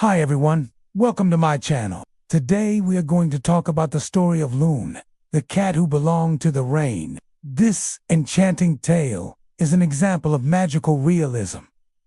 Hi everyone, welcome to my channel. Today we are going to talk about the story of Loon, the cat who belonged to the rain. This enchanting tale is an example of magical realism,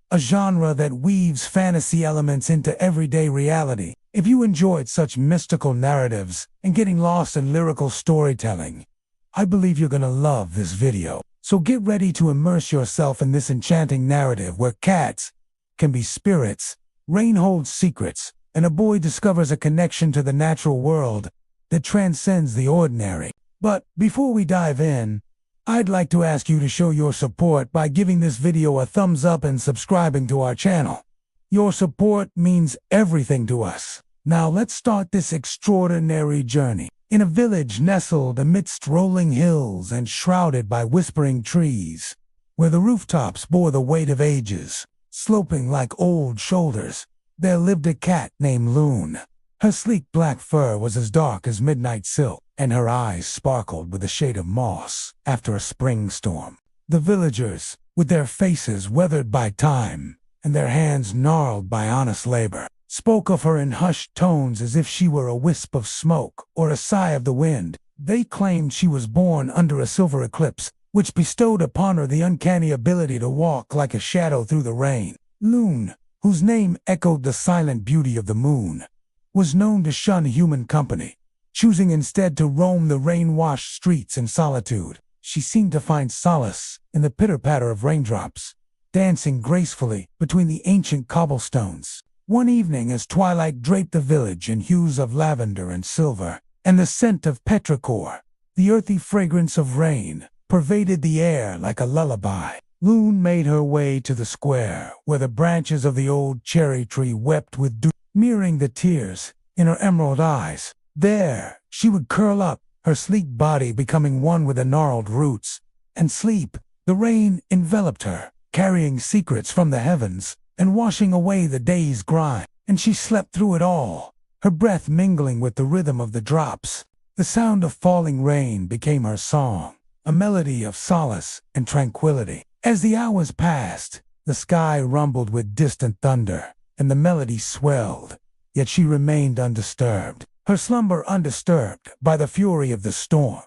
a genre that weaves fantasy elements into everyday reality. If you enjoyed such mystical narratives and getting lost in lyrical storytelling, I believe you're gonna love this video. So get ready to immerse yourself in this enchanting narrative where cats can be spirits, rain holds secrets, and a boy discovers a connection to the natural world that transcends the ordinary. But before we dive in, I'd like to ask you to show your support by giving this video a thumbs up and subscribing to our channel. Your support means everything to us. Now let's start this extraordinary journey. In a village nestled amidst rolling hills and shrouded by whispering trees, where the rooftops bore the weight of ages, sloping like old shoulders, there lived a cat named Loon. Her sleek black fur was as dark as midnight silk, and her eyes sparkled with a shade of moss after a spring storm. The villagers, with their faces weathered by time and their hands gnarled by honest labor, spoke of her in hushed tones as if she were a wisp of smoke or a sigh of the wind. They claimed she was born under a silver eclipse, which bestowed upon her the uncanny ability to walk like a shadow through the rain. Loon, whose name echoed the silent beauty of the moon, was known to shun human company, choosing instead to roam the rain-washed streets in solitude. She seemed to find solace in the pitter-patter of raindrops, dancing gracefully between the ancient cobblestones. One evening, as twilight draped the village in hues of lavender and silver, and the scent of petrichor, the earthy fragrance of rain, pervaded the air like a lullaby, Loon made her way to the square, where the branches of the old cherry tree wept with dew, mirroring the tears in her emerald eyes. There, she would curl up, her sleek body becoming one with the gnarled roots, and sleep. The rain enveloped her, carrying secrets from the heavens and washing away the day's grind, and she slept through it all, her breath mingling with the rhythm of the drops. The sound of falling rain became her song, a melody of solace and tranquility. As the hours passed, the sky rumbled with distant thunder, and the melody swelled, yet she remained undisturbed, her slumber undisturbed by the fury of the storm.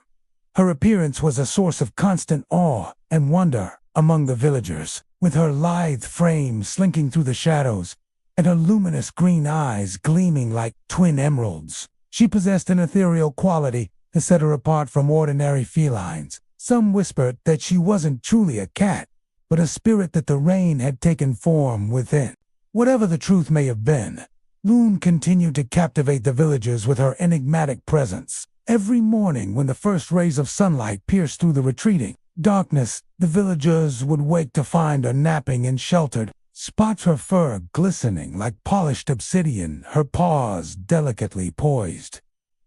Her appearance was a source of constant awe and wonder among the villagers, with her lithe frame slinking through the shadows, and her luminous green eyes gleaming like twin emeralds. She possessed an ethereal quality that set her apart from ordinary felines. Some whispered that she wasn't truly a cat, but a spirit that the rain had taken form within. Whatever the truth may have been, Loon continued to captivate the villagers with her enigmatic presence. Every morning, when the first rays of sunlight pierced through the retreating darkness, the villagers would wake to find her napping in sheltered spots, her fur glistening like polished obsidian, her paws delicately poised,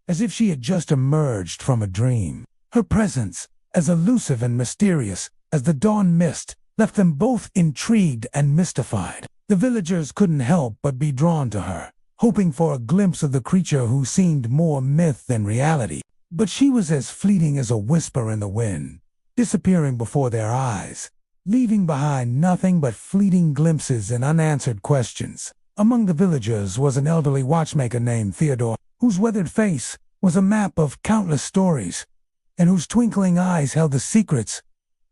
as if she had just emerged from a dream. Her presence, as elusive and mysterious as the dawn mist, left them both intrigued and mystified. The villagers couldn't help but be drawn to her, hoping for a glimpse of the creature who seemed more myth than reality. But she was as fleeting as a whisper in the wind, disappearing before their eyes, leaving behind nothing but fleeting glimpses and unanswered questions. Among the villagers was an elderly watchmaker named Theodore, whose weathered face was a map of countless stories, and whose twinkling eyes held the secrets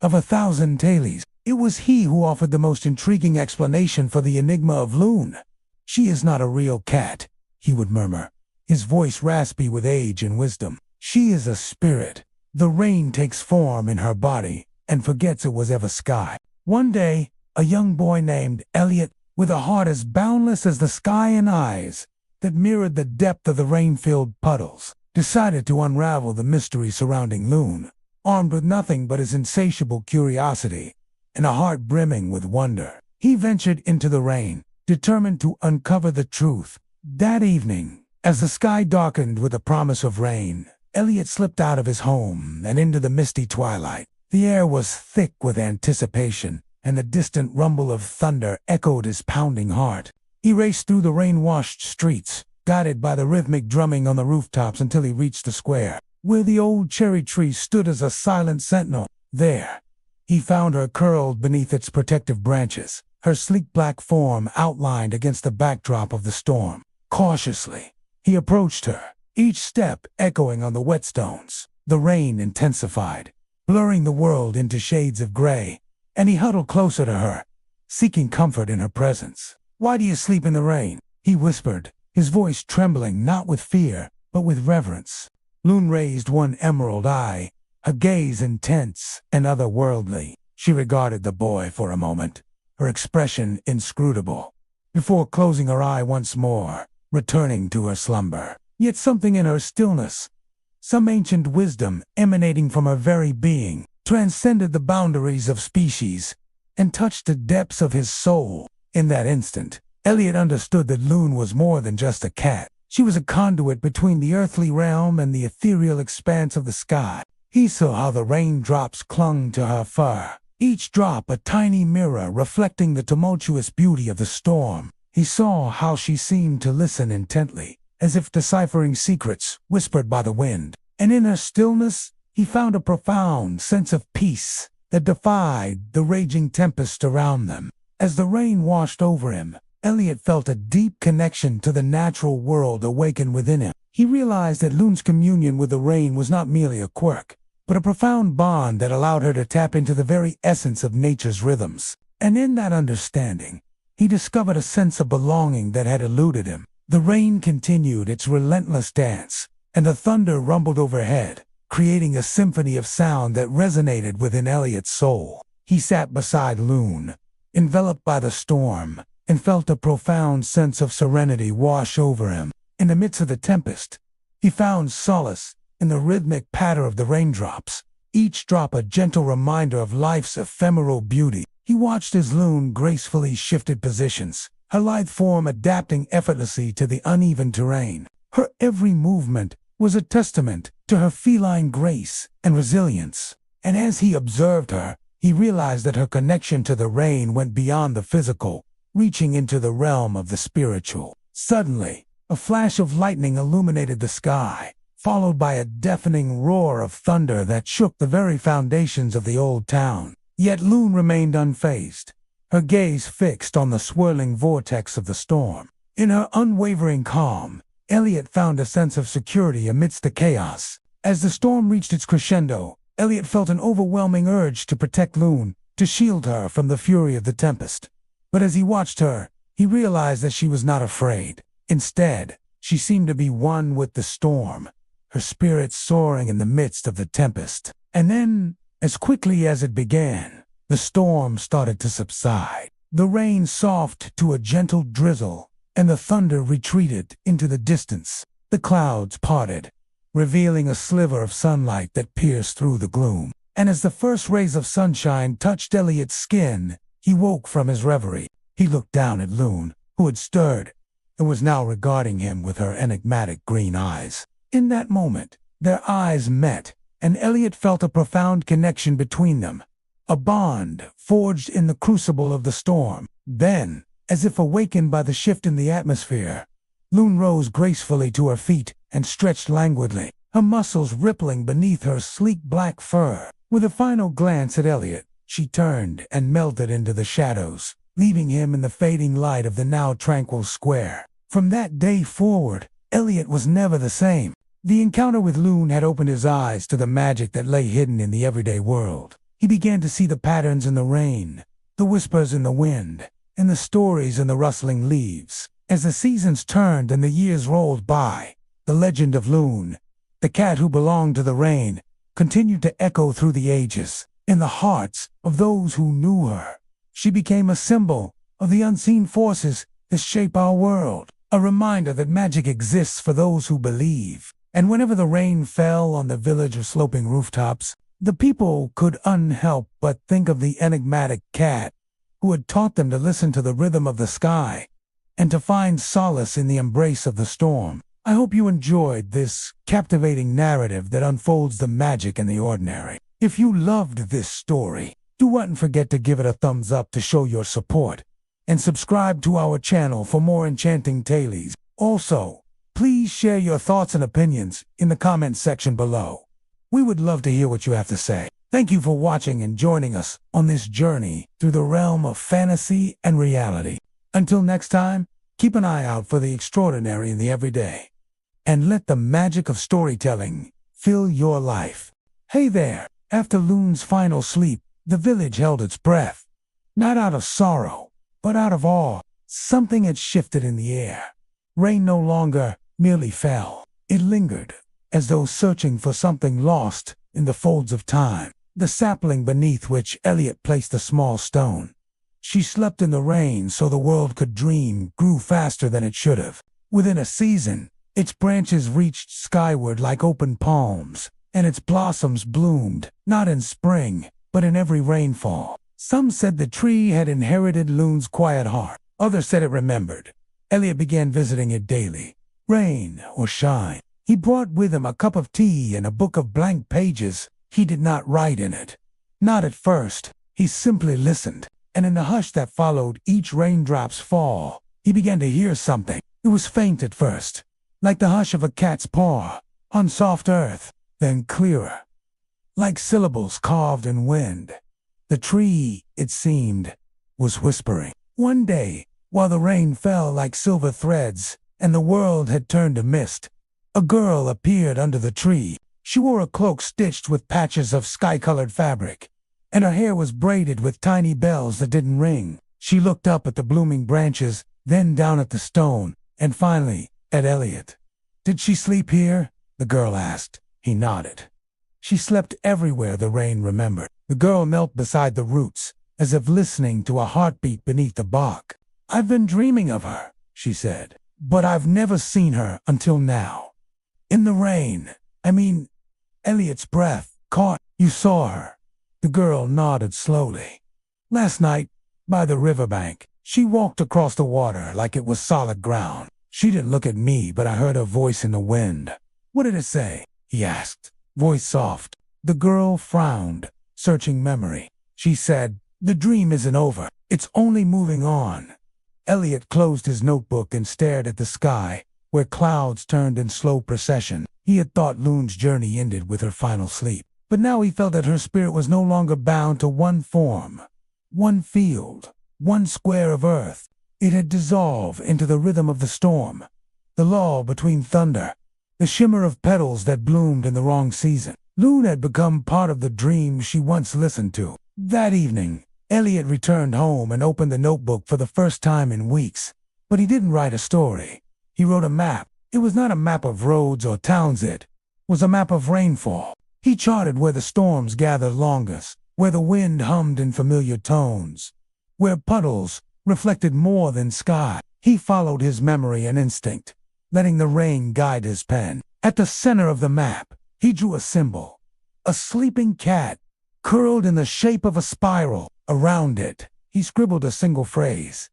of 1,000 tales. It was he who offered the most intriguing explanation for the enigma of Loon. "She is not a real cat," he would murmur, his voice raspy with age and wisdom. "She is a spirit. The rain takes form in her body and forgets it was ever sky." One day, a young boy named Elliot, with a heart as boundless as the sky and eyes that mirrored the depth of the rain-filled puddles, decided to unravel the mystery surrounding Loon. Armed with nothing but his insatiable curiosity and a heart brimming with wonder, he ventured into the rain, determined to uncover the truth. That evening, as the sky darkened with the promise of rain, Elliot slipped out of his home and into the misty twilight. The air was thick with anticipation, and the distant rumble of thunder echoed his pounding heart. He raced through the rain-washed streets, guided by the rhythmic drumming on the rooftops, until he reached the square, where the old cherry tree stood as a silent sentinel. There, he found her curled beneath its protective branches, her sleek black form outlined against the backdrop of the storm. Cautiously, he approached her, each step echoing on the whetstones. The rain intensified, blurring the world into shades of gray, and he huddled closer to her, seeking comfort in her presence. "Why do you sleep in the rain?" he whispered, his voice trembling not with fear, but with reverence. Loon raised one emerald eye, her gaze intense and otherworldly. She regarded the boy for a moment, her expression inscrutable, before closing her eye once more, returning to her slumber. Yet something in her stillness, some ancient wisdom emanating from her very being, transcended the boundaries of species and touched the depths of his soul. In that instant, Elliot understood that Loon was more than just a cat. She was a conduit between the earthly realm and the ethereal expanse of the sky. He saw how the raindrops clung to her fur, each drop a tiny mirror reflecting the tumultuous beauty of the storm. He saw how she seemed to listen intently, as if deciphering secrets whispered by the wind. And in her stillness, he found a profound sense of peace that defied the raging tempest around them. As the rain washed over him, Elliot felt a deep connection to the natural world awaken within him. He realized that Loon's communion with the rain was not merely a quirk, but a profound bond that allowed her to tap into the very essence of nature's rhythms. And in that understanding, he discovered a sense of belonging that had eluded him. The rain continued its relentless dance, and the thunder rumbled overhead, creating a symphony of sound that resonated within Elliot's soul. He sat beside Loon, enveloped by the storm, and felt a profound sense of serenity wash over him. In the midst of the tempest, he found solace in the rhythmic patter of the raindrops, each drop a gentle reminder of life's ephemeral beauty. He watched as Loon gracefully shifted positions, her lithe form adapting effortlessly to the uneven terrain. Her every movement was a testament to her feline grace and resilience. And as he observed her, he realized that her connection to the rain went beyond the physical, reaching into the realm of the spiritual. Suddenly, a flash of lightning illuminated the sky, followed by a deafening roar of thunder that shook the very foundations of the old town. Yet Loon remained unfazed, her gaze fixed on the swirling vortex of the storm. In her unwavering calm, Elliot found a sense of security amidst the chaos. As the storm reached its crescendo, Elliot felt an overwhelming urge to protect Loon, to shield her from the fury of the tempest. But as he watched her, he realized that she was not afraid. Instead, she seemed to be one with the storm, her spirit soaring in the midst of the tempest. And then, as quickly as it began, the storm started to subside. The rain softened to a gentle drizzle, and the thunder retreated into the distance. The clouds parted, revealing a sliver of sunlight that pierced through the gloom. And as the first rays of sunshine touched Elliot's skin, he woke from his reverie. He looked down at Loon, who had stirred, and was now regarding him with her enigmatic green eyes. In that moment, their eyes met, and Elliot felt a profound connection between them, a bond forged in the crucible of the storm. Then, as if awakened by the shift in the atmosphere, Loon rose gracefully to her feet and stretched languidly, her muscles rippling beneath her sleek black fur. With a final glance at Elliot, she turned and melted into the shadows, leaving him in the fading light of the now tranquil square. From that day forward, Elliot was never the same. The encounter with Loon had opened his eyes to the magic that lay hidden in the everyday world. He began to see the patterns in the rain, the whispers in the wind, and the stories in the rustling leaves. As the seasons turned and the years rolled by, the legend of Loon, the cat who belonged to the rain, continued to echo through the ages. In the hearts of those who knew her, she became a symbol of the unseen forces that shape our world, a reminder that magic exists for those who believe. And whenever the rain fell on the village of sloping rooftops, the people could unhelp but think of the enigmatic cat who had taught them to listen to the rhythm of the sky and to find solace in the embrace of the storm. I hope you enjoyed this captivating narrative that unfolds the magic in the ordinary. If you loved this story, do not forget to give it a thumbs up to show your support, and subscribe to our channel for more enchanting tales. Also, please share your thoughts and opinions in the comments section below. We would love to hear what you have to say. Thank you for watching and joining us on this journey through the realm of fantasy and reality. Until next time, keep an eye out for the extraordinary in the everyday, and let the magic of storytelling fill your life. Hey there! After Loon's final sleep, the village held its breath. Not out of sorrow, but out of awe. Something had shifted in the air. Rain no longer merely fell. It lingered, as though searching for something lost in the folds of time. The sapling beneath which Elliot placed a small stone. She slept in the rain so the world could dream grew faster than it should have. Within a season, its branches reached skyward like open palms, and its blossoms bloomed, not in spring, but in every rainfall. Some said the tree had inherited Loon's quiet heart. Others said it remembered. Elliot began visiting it daily. Rain or shine, he brought with him a cup of tea and a book of blank pages. He did not write in it. Not at first. He simply listened, and in the hush that followed each raindrop's fall, he began to hear something. It was faint at first, like the hush of a cat's paw on soft earth, then clearer, like syllables carved in wind. The tree, it seemed, was whispering. One day, while the rain fell like silver threads and the world had turned to mist, a girl appeared under the tree. She wore a cloak stitched with patches of sky-colored fabric, and her hair was braided with tiny bells that didn't ring. She looked up at the blooming branches, then down at the stone, and finally at Elliot. "Did she sleep here?" the girl asked. He nodded. She slept everywhere, the rain remembered. The girl knelt beside the roots, as if listening to a heartbeat beneath the bark. "I've been dreaming of her," she said, "but I've never seen her until now. In the rain, I mean, Elliot's breath caught. You saw her." The girl nodded slowly. "Last night, by the riverbank, she walked across the water like it was solid ground. She didn't look at me, but I heard her voice in the wind." "What did it say?" he asked, voice soft. The girl frowned, searching memory. She said, "The dream isn't over. It's only moving on." Elliot closed his notebook and stared at the sky, where clouds turned in slow procession. He had thought Loon's journey ended with her final sleep, but now he felt that her spirit was no longer bound to one form, one field, one square of earth. It had dissolved into the rhythm of the storm, the lull between thunder, the shimmer of petals that bloomed in the wrong season. Loon had become part of the dream she once listened to. That evening, Elliot returned home and opened the notebook for the first time in weeks. But he didn't write a story. He wrote a map. It was not a map of roads or towns, it was a map of rainfall. He charted where the storms gathered longest, where the wind hummed in familiar tones, where puddles reflected more than sky. He followed his memory and instinct, letting the rain guide his pen. At the center of the map, he drew a symbol, a sleeping cat, curled in the shape of a spiral. Around it, he scribbled a single phrase: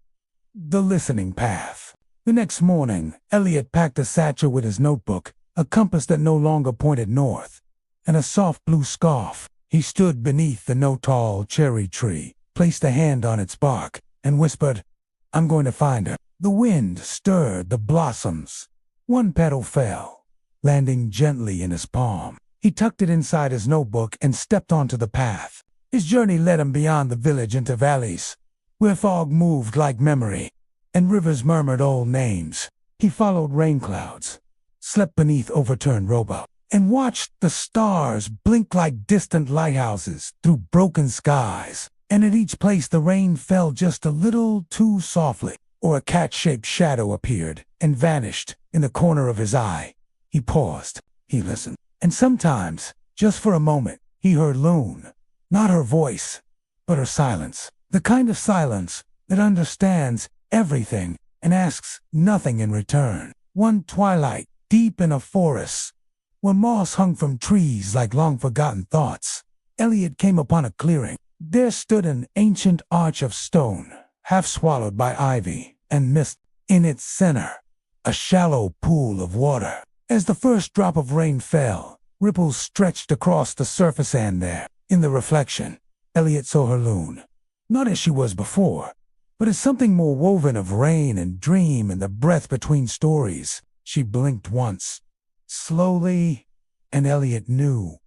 "The listening path." The next morning, Elliot packed a satchel with his notebook, a compass that no longer pointed north, and a soft blue scarf. He stood beneath the no-tall cherry tree, placed a hand on its bark, and whispered, "I'm going to find her." The wind stirred the blossoms. One petal fell, landing gently in his palm. He tucked it inside his notebook and stepped onto the path. His journey led him beyond the village into valleys, where fog moved like memory, and rivers murmured old names. He followed rain clouds, slept beneath overturned rowboats, and watched the stars blink like distant lighthouses through broken skies. And at each place the rain fell just a little too softly, or a cat-shaped shadow appeared and vanished in the corner of his eye. He paused, he listened, and sometimes, just for a moment, he heard Loon. Not her voice, but her silence. The kind of silence that understands everything and asks nothing in return. One twilight, deep in a forest, where moss hung from trees like long-forgotten thoughts, Elliot came upon a clearing. There stood an ancient arch of stone, half swallowed by ivy and mist. In its center, a shallow pool of water. As the first drop of rain fell, ripples stretched across the surface, and there, in the reflection, Elliot saw her Loon. Not as she was before, but as something more woven of rain and dream and the breath between stories. She blinked once, slowly, and Elliot knew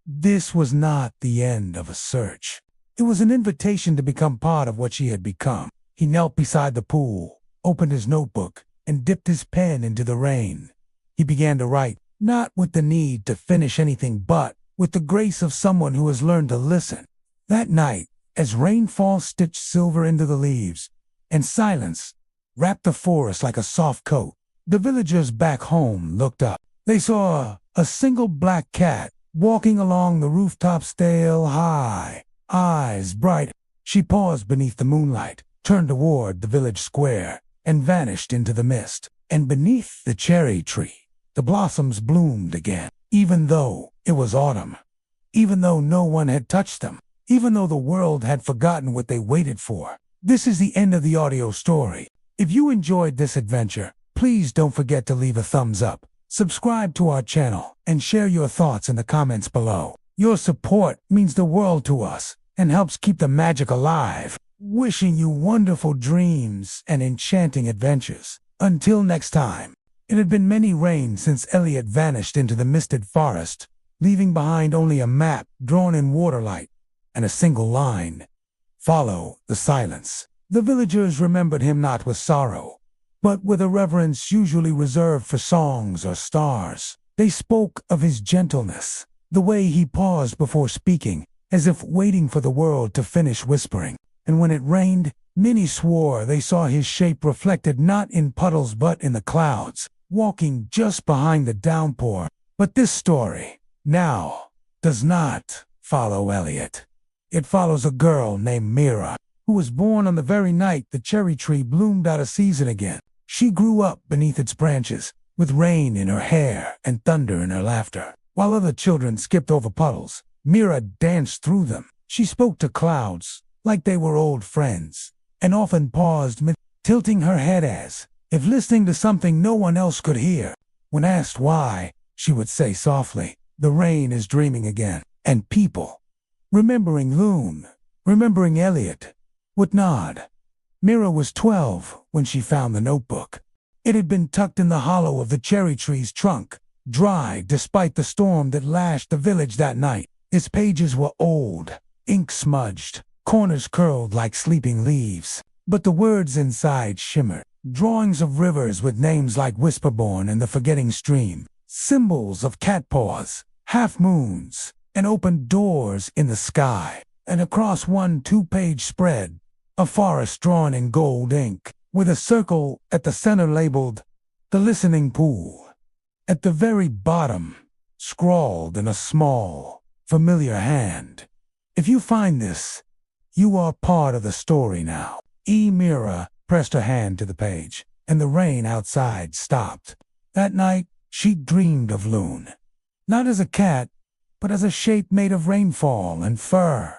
This was not the end of a search. It was an invitation to become part of what she had become. He knelt beside the pool, opened his notebook, and dipped his pen into the rain. He began to write, not with the need to finish anything, but with the grace of someone who has learned to listen. That night, as rainfall stitched silver into the leaves, and silence wrapped the forest like a soft coat, the villagers back home looked up. They saw a single black cat walking along the rooftop's tail high, eyes bright. She paused beneath the moonlight, turned toward the village square, and vanished into the mist. And beneath the cherry tree, the blossoms bloomed again, even though it was autumn, even though no one had touched them, even though the world had forgotten what they waited for. This is the end of the audio story. If you enjoyed this adventure, please don't forget to leave a thumbs up, subscribe to our channel, and share your thoughts in the comments below. Your support means the world to us and helps keep the magic alive. Wishing you wonderful dreams and enchanting adventures. Until next time. It had been many rains since Elliot vanished into the misted forest, leaving behind only a map drawn in waterlight and a single line: follow the silence. The villagers remembered him not with sorrow, but with a reverence usually reserved for songs or stars. They spoke of his gentleness, the way he paused before speaking, as if waiting for the world to finish whispering. And when it rained, many swore they saw his shape reflected not in puddles but in the clouds, walking just behind the downpour. But this story, now, does not follow Elliot. It follows a girl named Mira, who was born on the very night the cherry tree bloomed out of season again. She grew up beneath its branches, with rain in her hair and thunder in her laughter. While other children skipped over puddles, Mira danced through them. She spoke to clouds like they were old friends, and often paused tilting her head as if listening to something no one else could hear. When asked why, she would say softly, "The rain is dreaming again," and people, remembering Loon, remembering Elliot, would nod. Mira was 12 when she found the notebook. It had been tucked in the hollow of the cherry tree's trunk, dry despite the storm that lashed the village that night. Its pages were old, ink-smudged, corners curled like sleeping leaves, but the words inside shimmered. Drawings of rivers with names like Whisperborn and the Forgetting Stream, symbols of cat paws, half-moons, and open doors in the sky. And across one 2-page spread, a forest drawn in gold ink, with a circle at the center labeled, "The Listening Pool." At the very bottom, scrawled in a small, familiar hand, "If you find this, you are part of the story now." Mira pressed her hand to the page, and the rain outside stopped. That night, she dreamed of Loon, not as a cat, but as a shape made of rainfall and fur.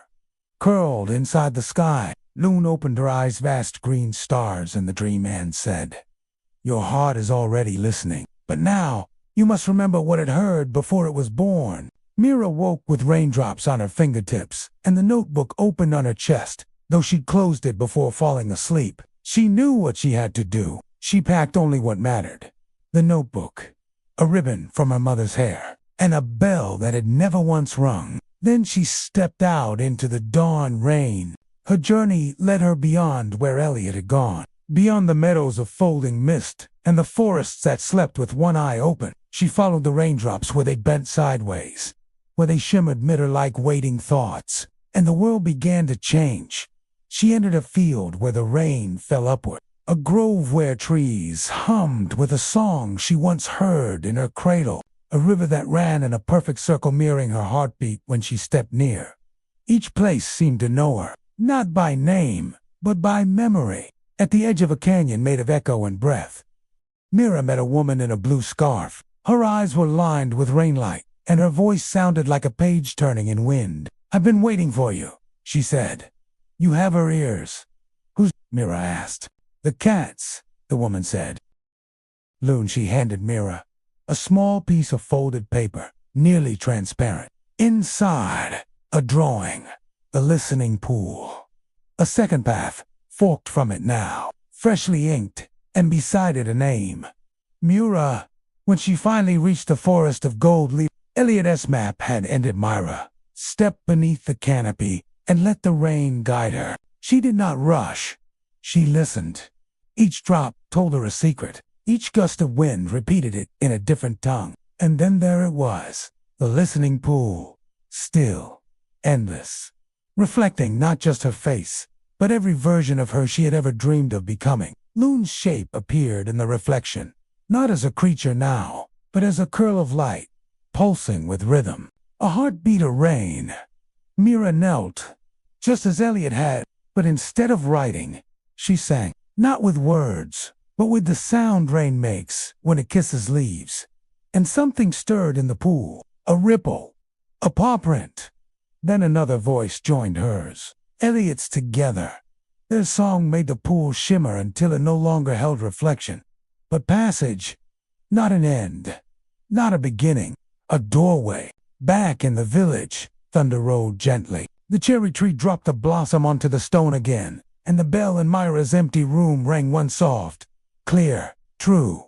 Curled inside the sky, Loon opened her eyes, vast green stars, and the dream hand said, "Your heart is already listening, but now you must remember what it heard before it was born." Mira woke with raindrops on her fingertips, and the notebook opened on her chest, though she'd closed it before falling asleep. She knew what she had to do. She packed only what mattered: the notebook, a ribbon from her mother's hair, and a bell that had never once rung. Then she stepped out into the dawn rain. Her journey led her beyond where Elliot had gone, beyond the meadows of folding mist and the forests that slept with one eye open. She followed the raindrops where they bent sideways, where they shimmered mid-her like waiting thoughts, and the world began to change. She entered a field where the rain fell upward, a grove where trees hummed with a song she once heard in her cradle, a river that ran in a perfect circle mirroring her heartbeat when she stepped near. Each place seemed to know her, not by name, but by memory. At the edge of a canyon made of echo and breath, Mira met a woman in a blue scarf. Her eyes were lined with rainlight, and her voice sounded like a page turning in wind. "I've been waiting for you," she said. "You have her ears." "Who's?" Mira asked. "The cat's," the woman said. Loon, she handed Mira a small piece of folded paper, nearly transparent. Inside, a drawing, the listening pool. A second path forked from it now, freshly inked, and beside it a name: Mira. When she finally reached the forest of gold leaf, Elliot's map had ended. Myra stepped beneath the canopy and let the rain guide her. She did not rush. She listened. Each drop told her a secret. Each gust of wind repeated it in a different tongue. And then there it was, the listening pool, still, endless, reflecting not just her face, but every version of her she had ever dreamed of becoming. Loon's shape appeared in the reflection, not as a creature now, but as a curl of light, pulsing with rhythm, a heartbeat of rain. Myra knelt, just as Elliot had, but instead of writing, she sang, not with words, but with the sound rain makes when it kisses leaves. And something stirred in the pool, a ripple, a paw print. Then another voice joined hers, Elliot's together. Their song made the pool shimmer until it no longer held reflection, but passage, not an end, not a beginning, a doorway. Back in the village, thunder rolled gently. The cherry tree dropped a blossom onto the stone again, and the bell in Myra's empty room rang one soft, clear, true.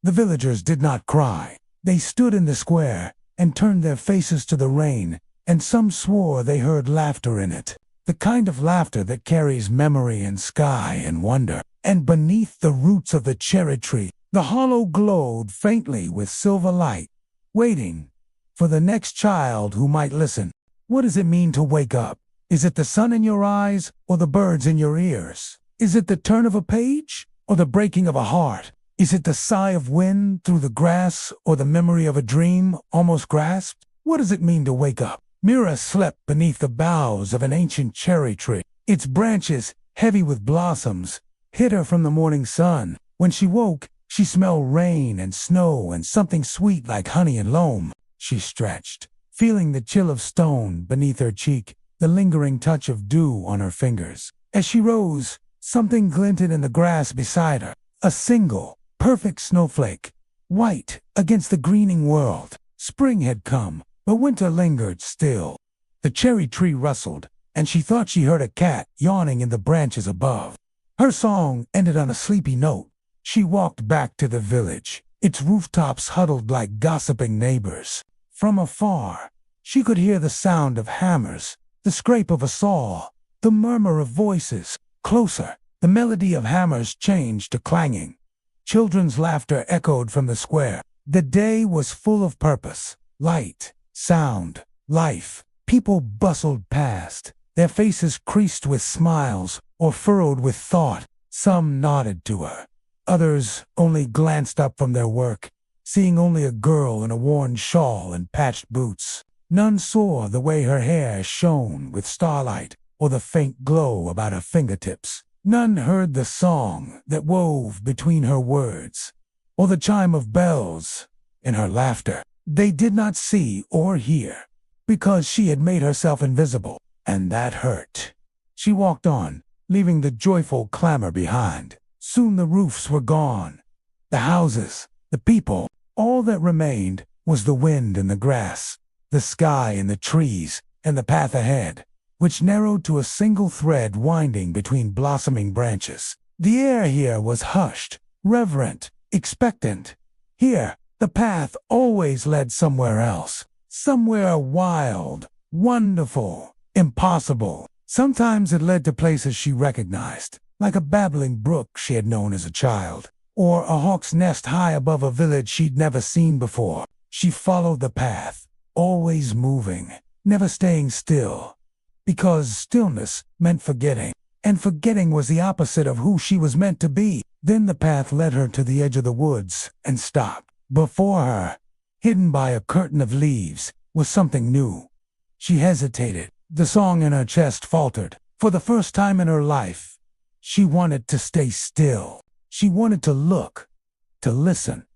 The villagers did not cry. They stood in the square and turned their faces to the rain, and some swore they heard laughter in it, the kind of laughter that carries memory and sky and wonder. And beneath the roots of the cherry tree, the hollow glowed faintly with silver light, waiting for the next child who might listen. What does it mean to wake up? Is it the sun in your eyes or the birds in your ears? Is it the turn of a page or the breaking of a heart? Is it the sigh of wind through the grass or the memory of a dream almost grasped? What does it mean to wake up? Myra slept beneath the boughs of an ancient cherry tree. Its branches, heavy with blossoms, hid her from the morning sun. When she woke, she smelled rain and snow and something sweet like honey and loam. She stretched, feeling the chill of stone beneath her cheek, the lingering touch of dew on her fingers. As she rose, something glinted in the grass beside her, a single, perfect snowflake, white against the greening world. Spring had come, but winter lingered still. The cherry tree rustled, and she thought she heard a cat yawning in the branches above. Her song ended on a sleepy note. She walked back to the village, its rooftops huddled like gossiping neighbors. From afar, she could hear the sound of hammers, the scrape of a saw, the murmur of voices. Closer, the melody of hammers changed to clanging. Children's laughter echoed from the square. The day was full of purpose, light, sound, life. People bustled past, their faces creased with smiles or furrowed with thought. Some nodded to her. Others only glanced up from their work, seeing only a girl in a worn shawl and patched boots. None saw the way her hair shone with starlight or the faint glow about her fingertips. None heard the song that wove between her words, or the chime of bells in her laughter. They did not see or hear, because she had made herself invisible, and that hurt. She walked on, leaving the joyful clamor behind. Soon the roofs were gone, the houses, the people. All that remained was the wind and the grass, the sky and the trees, and the path ahead, which narrowed to a single thread winding between blossoming branches. The air here was hushed, reverent, expectant. Here, the path always led somewhere else, somewhere wild, wonderful, impossible. Sometimes it led to places she recognized, like a babbling brook she had known as a child, or a hawk's nest high above a village she'd never seen before. She followed the path, always moving, never staying still, because stillness meant forgetting, and forgetting was the opposite of who she was meant to be. Then the path led her to the edge of the woods and stopped. Before her, hidden by a curtain of leaves, was something new. She hesitated. The song in her chest faltered. For the first time in her life, she wanted to stay still. She wanted to look, to listen,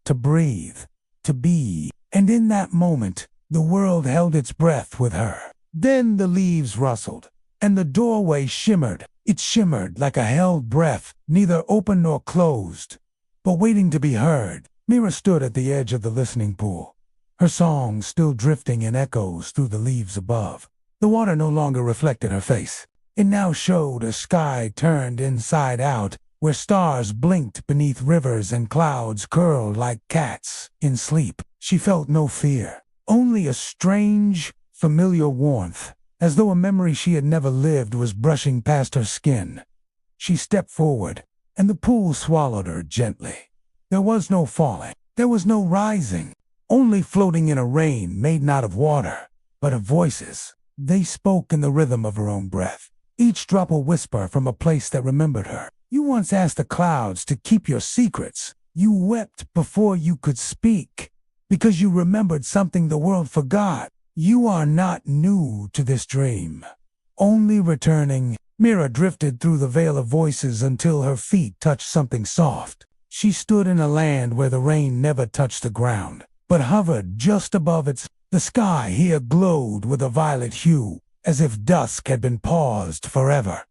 to breathe, to be. And in that moment, the world held its breath with her. Then the leaves rustled, and the doorway shimmered. It shimmered like a held breath, neither open nor closed, but waiting to be heard. Myra stood at the edge of the listening pool, her song still drifting in echoes through the leaves above. The water no longer reflected her face. It now showed a sky turned inside out, where stars blinked beneath rivers and clouds curled like cats in sleep. She felt no fear, Only a strange, familiar warmth, as though a memory she had never lived was brushing past her skin. She stepped forward, and the pool swallowed her gently. There was no falling. There was no rising. Only floating in a rain made not of water, but of voices. They spoke in the rhythm of her own breath, each drop a whisper from a place that remembered her. You once asked the clouds to keep your secrets. You wept before you could speak, because you remembered something the world forgot. You are not new to this dream. Only returning. Mira drifted through the veil of voices until her feet touched something soft. She stood in a land where the rain never touched the ground, but hovered just above it. The sky here glowed with a violet hue, as if dusk had been paused forever.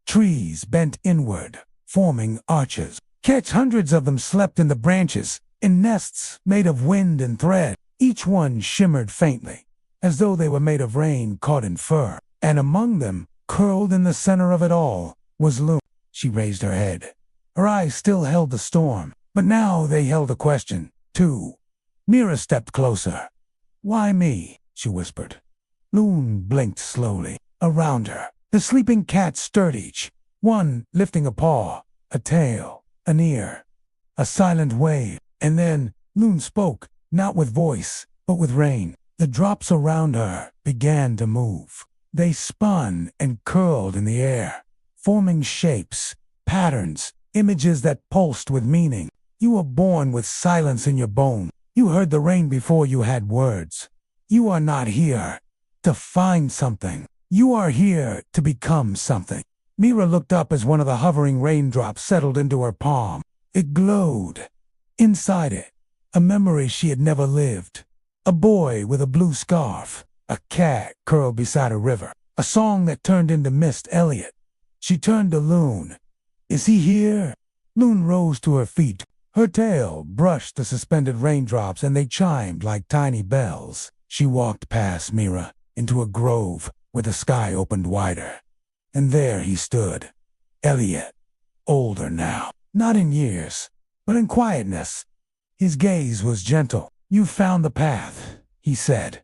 Trees bent inward, forming arches. Hundreds of them slept in the branches, in nests made of wind and thread. Each one shimmered faintly, as though they were made of rain caught in fur. And among them, curled in the center of it all, was Loon. She raised her head. Her eyes still held the storm, but now they held a question, too. Mira stepped closer. "Why me?" she whispered. Loon blinked slowly. Around her, the sleeping cats stirred each, one lifting a paw, a tail, an ear, a silent wave. And then Loon spoke, not with voice, but with rain. The drops around her began to move. They spun and curled in the air, forming shapes, patterns, images that pulsed with meaning. You were born with silence in your bone. You heard the rain before you had words. You are not here to find something. You are here to become something. Mira looked up as one of the hovering raindrops settled into her palm. It glowed. Inside it, a memory she had never lived. A boy with a blue scarf. A cat curled beside a river. A song that turned into mist. Elliot. She turned to Loon. "Is he here?" Loon rose to her feet. Her tail brushed the suspended raindrops and they chimed like tiny bells. She walked past Mira into a grove where the sky opened wider. And there he stood. Elliot. Older now. Not in years, but in quietness. His gaze was gentle. "You found the path," he said.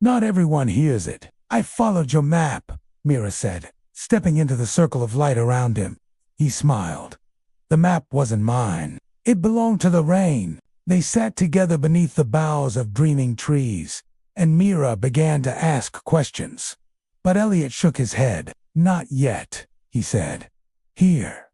"Not everyone hears it." "I followed your map," Mira said, stepping into the circle of light around him. He smiled. "The map wasn't mine. It belonged to the rain." They sat together beneath the boughs of dreaming trees, and Mira began to ask questions. But Elliot shook his head. "Not yet," he said. "Here.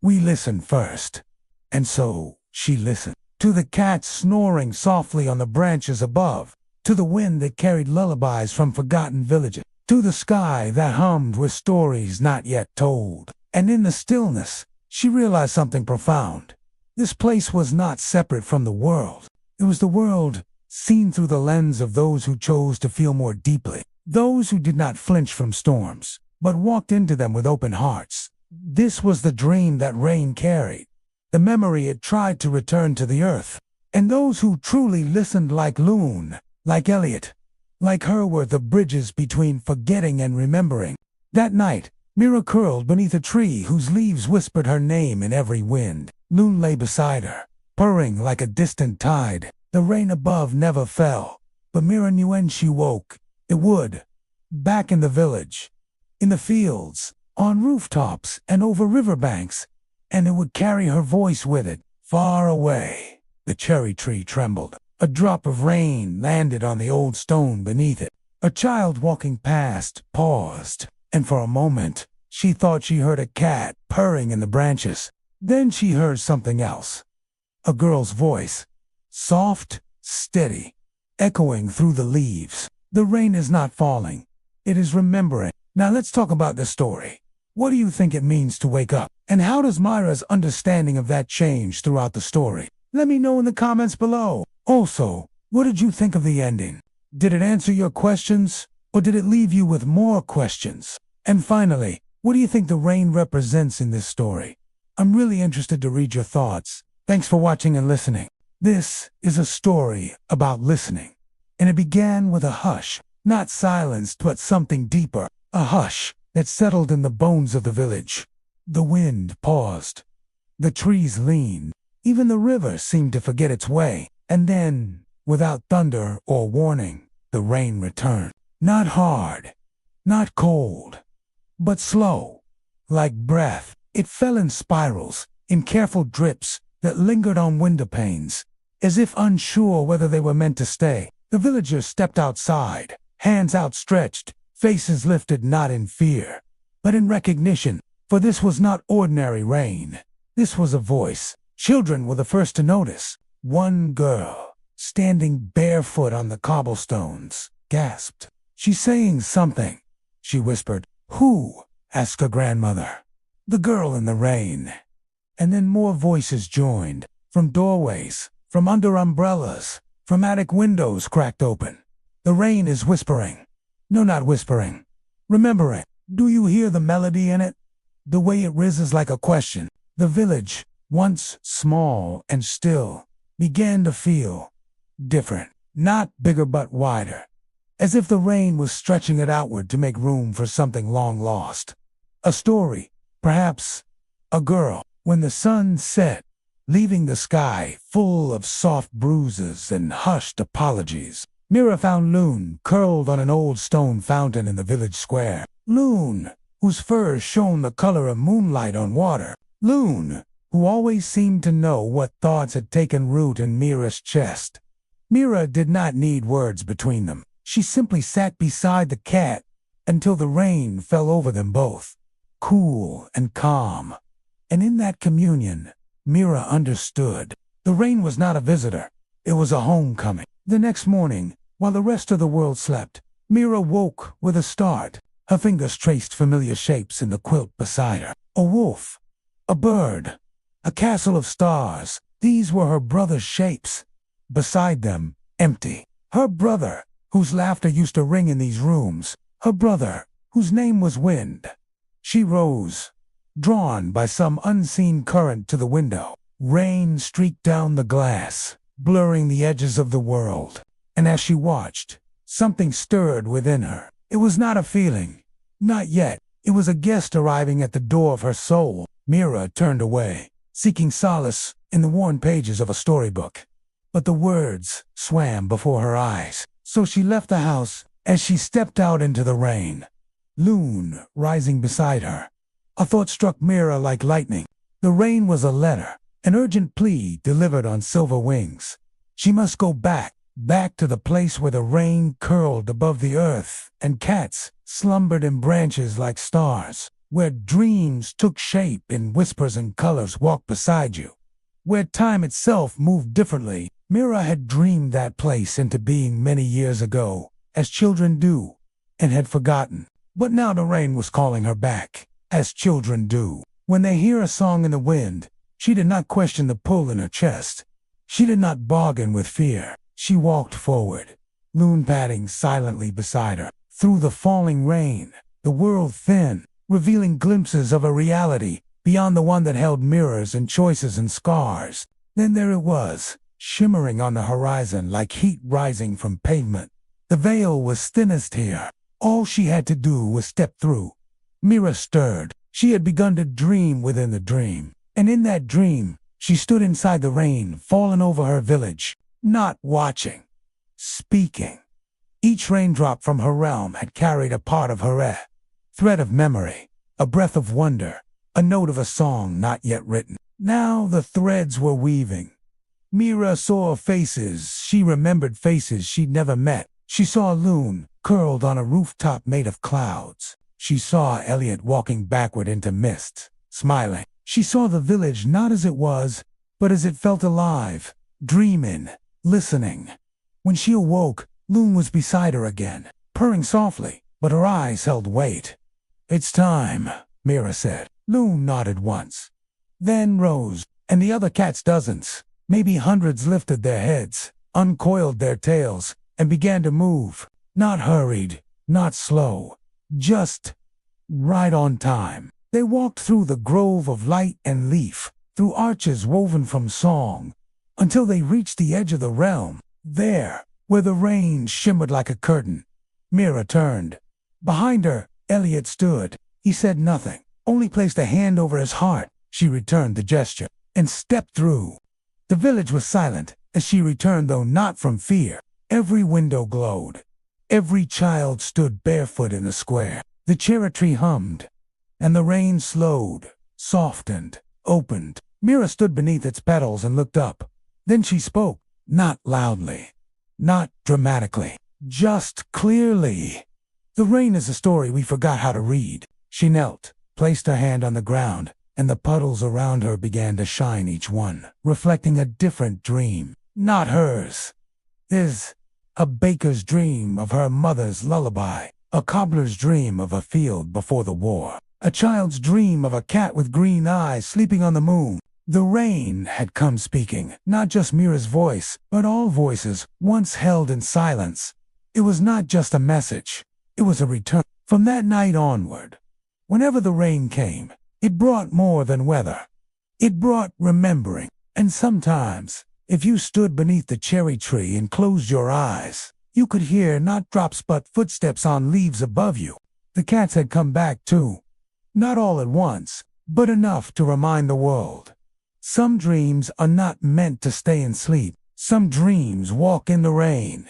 We listen first." And so she listened. To the cats snoring softly on the branches above, to the wind that carried lullabies from forgotten villages, to the sky that hummed with stories not yet told. And in the stillness, she realized something profound. This place was not separate from the world. It was the world seen through the lens of those who chose to feel more deeply, those who did not flinch from storms, but walked into them with open hearts. This was the dream that rain carried, the memory it tried to return to the earth. And those who truly listened, like Loon, like Elliot, like her, were the bridges between forgetting and remembering. That night, Mira curled beneath a tree whose leaves whispered her name in every wind. Loon lay beside her, purring like a distant tide. The rain above never fell, but Mira knew when she woke, it would. Back in the village, in the fields, on rooftops, and over riverbanks, and it would carry her voice with it. Far away, the cherry tree trembled. A drop of rain landed on the old stone beneath it. A child walking past paused, and for a moment, she thought she heard a cat purring in the branches. Then she heard something else. A girl's voice, soft, steady, echoing through the leaves. The rain is not falling. It is remembering. Now let's talk about the story. What do you think it means to wake up? And how does Myra's understanding of that change throughout the story? Let me know in the comments below. Also, what did you think of the ending? Did it answer your questions, or did it leave you with more questions? And finally, what do you think the rain represents in this story? I'm really interested to read your thoughts. Thanks for watching and listening. This is a story about listening, and it began with a hush, not silence, but something deeper, a hush that settled in the bones of the village. The wind paused. The trees leaned. Even the river seemed to forget its way. And then Without thunder or warning, the rain returned. Not hard, not cold, but slow, like breath. It fell in spirals, in careful drips that lingered on window panes, as if unsure whether they were meant to stay. The villagers stepped outside, hands outstretched, faces lifted not in fear, but in recognition, for this was not ordinary rain. This was a voice. Children were the first to notice. One girl, standing barefoot on the cobblestones, gasped. "She's saying something," she whispered. "Who?" asked her grandmother. "The girl in the rain." And then more voices joined, from doorways, from under umbrellas, from attic windows cracked open. "The rain is whispering." "No, not whispering. Remembering. Do you hear the melody in it? The way it rises like a question." The village, once small and still, began to feel different. Not bigger but wider, as if the rain was stretching it outward to make room for something long lost. A story, perhaps. A girl. When the sun set, leaving the sky full of soft bruises and hushed apologies, Mira found Loon curled on an old stone fountain in the village square. Loon, whose fur shone the color of moonlight on water. Loon, who always seemed to know what thoughts had taken root in Mira's chest. Mira did not need words between them. She simply sat beside the cat until the rain fell over them both, cool and calm. And in that communion, Mira understood. The rain was not a visitor. It was a homecoming. The next morning, while the rest of the world slept, Mira woke with a start. Her fingers traced familiar shapes in the quilt beside her. A wolf, a bird, a castle of stars. These were her brother's shapes. Beside them, empty. Her brother, whose laughter used to ring in these rooms. Her brother, whose name was Wind. She rose, drawn by some unseen current to the window. Rain streaked down the glass, blurring the edges of the world. And as she watched, something stirred within her. It was not a feeling. Not yet. It was a guest arriving at the door of her soul. Mira turned away, seeking solace in the worn pages of a storybook. But the words swam before her eyes, so she left the house. As she stepped out into the rain, Loon rising beside her, a thought struck Mira like lightning. The rain was a letter, an urgent plea delivered on silver wings. She must go back to the place where the rain curled above the earth and cats slumbered in branches like stars, where dreams took shape in whispers and colors walked beside you, where time itself moved differently. Mira had dreamed that place into being many years ago, as children do, and had forgotten. But now the rain was calling her back, as children do. When they hear a song in the wind, she did not question the pull in her chest. She did not bargain with fear. She walked forward, Loon padding silently beside her. Through the falling rain, the world thinned, revealing glimpses of a reality beyond the one that held mirrors and choices and scars. Then there it was, shimmering on the horizon like heat rising from pavement. The veil was thinnest here. All she had to do was step through. Mira stirred. She had begun to dream within the dream. And in that dream, she stood inside the rain, falling over her village, not watching, speaking. Each raindrop from her realm had carried a part of her thread of memory, a breath of wonder, a note of a song not yet written. Now the threads were weaving. Mira saw faces. She remembered faces she'd never met. She saw Loon curled on a rooftop made of clouds. She saw Elliot walking backward into mist, smiling. She saw the village not as it was, but as it felt alive, dreaming, listening. When she awoke, Loon was beside her again, purring softly, but her eyes held weight. "It's time," Mira said. Loon nodded once, then rose, and the other cats, dozens, maybe hundreds, lifted their heads, uncoiled their tails, and began to move. Not hurried, not slow, just right on time. They walked through the grove of light and leaf, through arches woven from song, until they reached the edge of the realm. There, where the rain shimmered like a curtain, Mira turned. Behind her, Elliot stood. He said nothing, only placed a hand over his heart. She returned the gesture and stepped through. The village was silent, as she returned, though not from fear. Every window glowed. Every child stood barefoot in the square. The cherry tree hummed, and the rain slowed, softened, opened. Mira stood beneath its petals and looked up. Then she spoke, not loudly, not dramatically, just clearly. The rain is a story we forgot how to read. She knelt, placed her hand on the ground, and the puddles around her began to shine, each one reflecting a different dream, not hers. There's a baker's dream of her mother's lullaby, a cobbler's dream of a field before the war, a child's dream of a cat with green eyes sleeping on the moon. The rain had come speaking, not just Mira's voice, but all voices once held in silence. It was not just a message, it was a return. From that night onward, whenever the rain came, it brought more than weather. It brought remembering. And sometimes, if you stood beneath the cherry tree and closed your eyes, you could hear not drops but footsteps on leaves above you. The cats had come back too. Not all at once, but enough to remind the world. Some dreams are not meant to stay in sleep. Some dreams walk in the rain.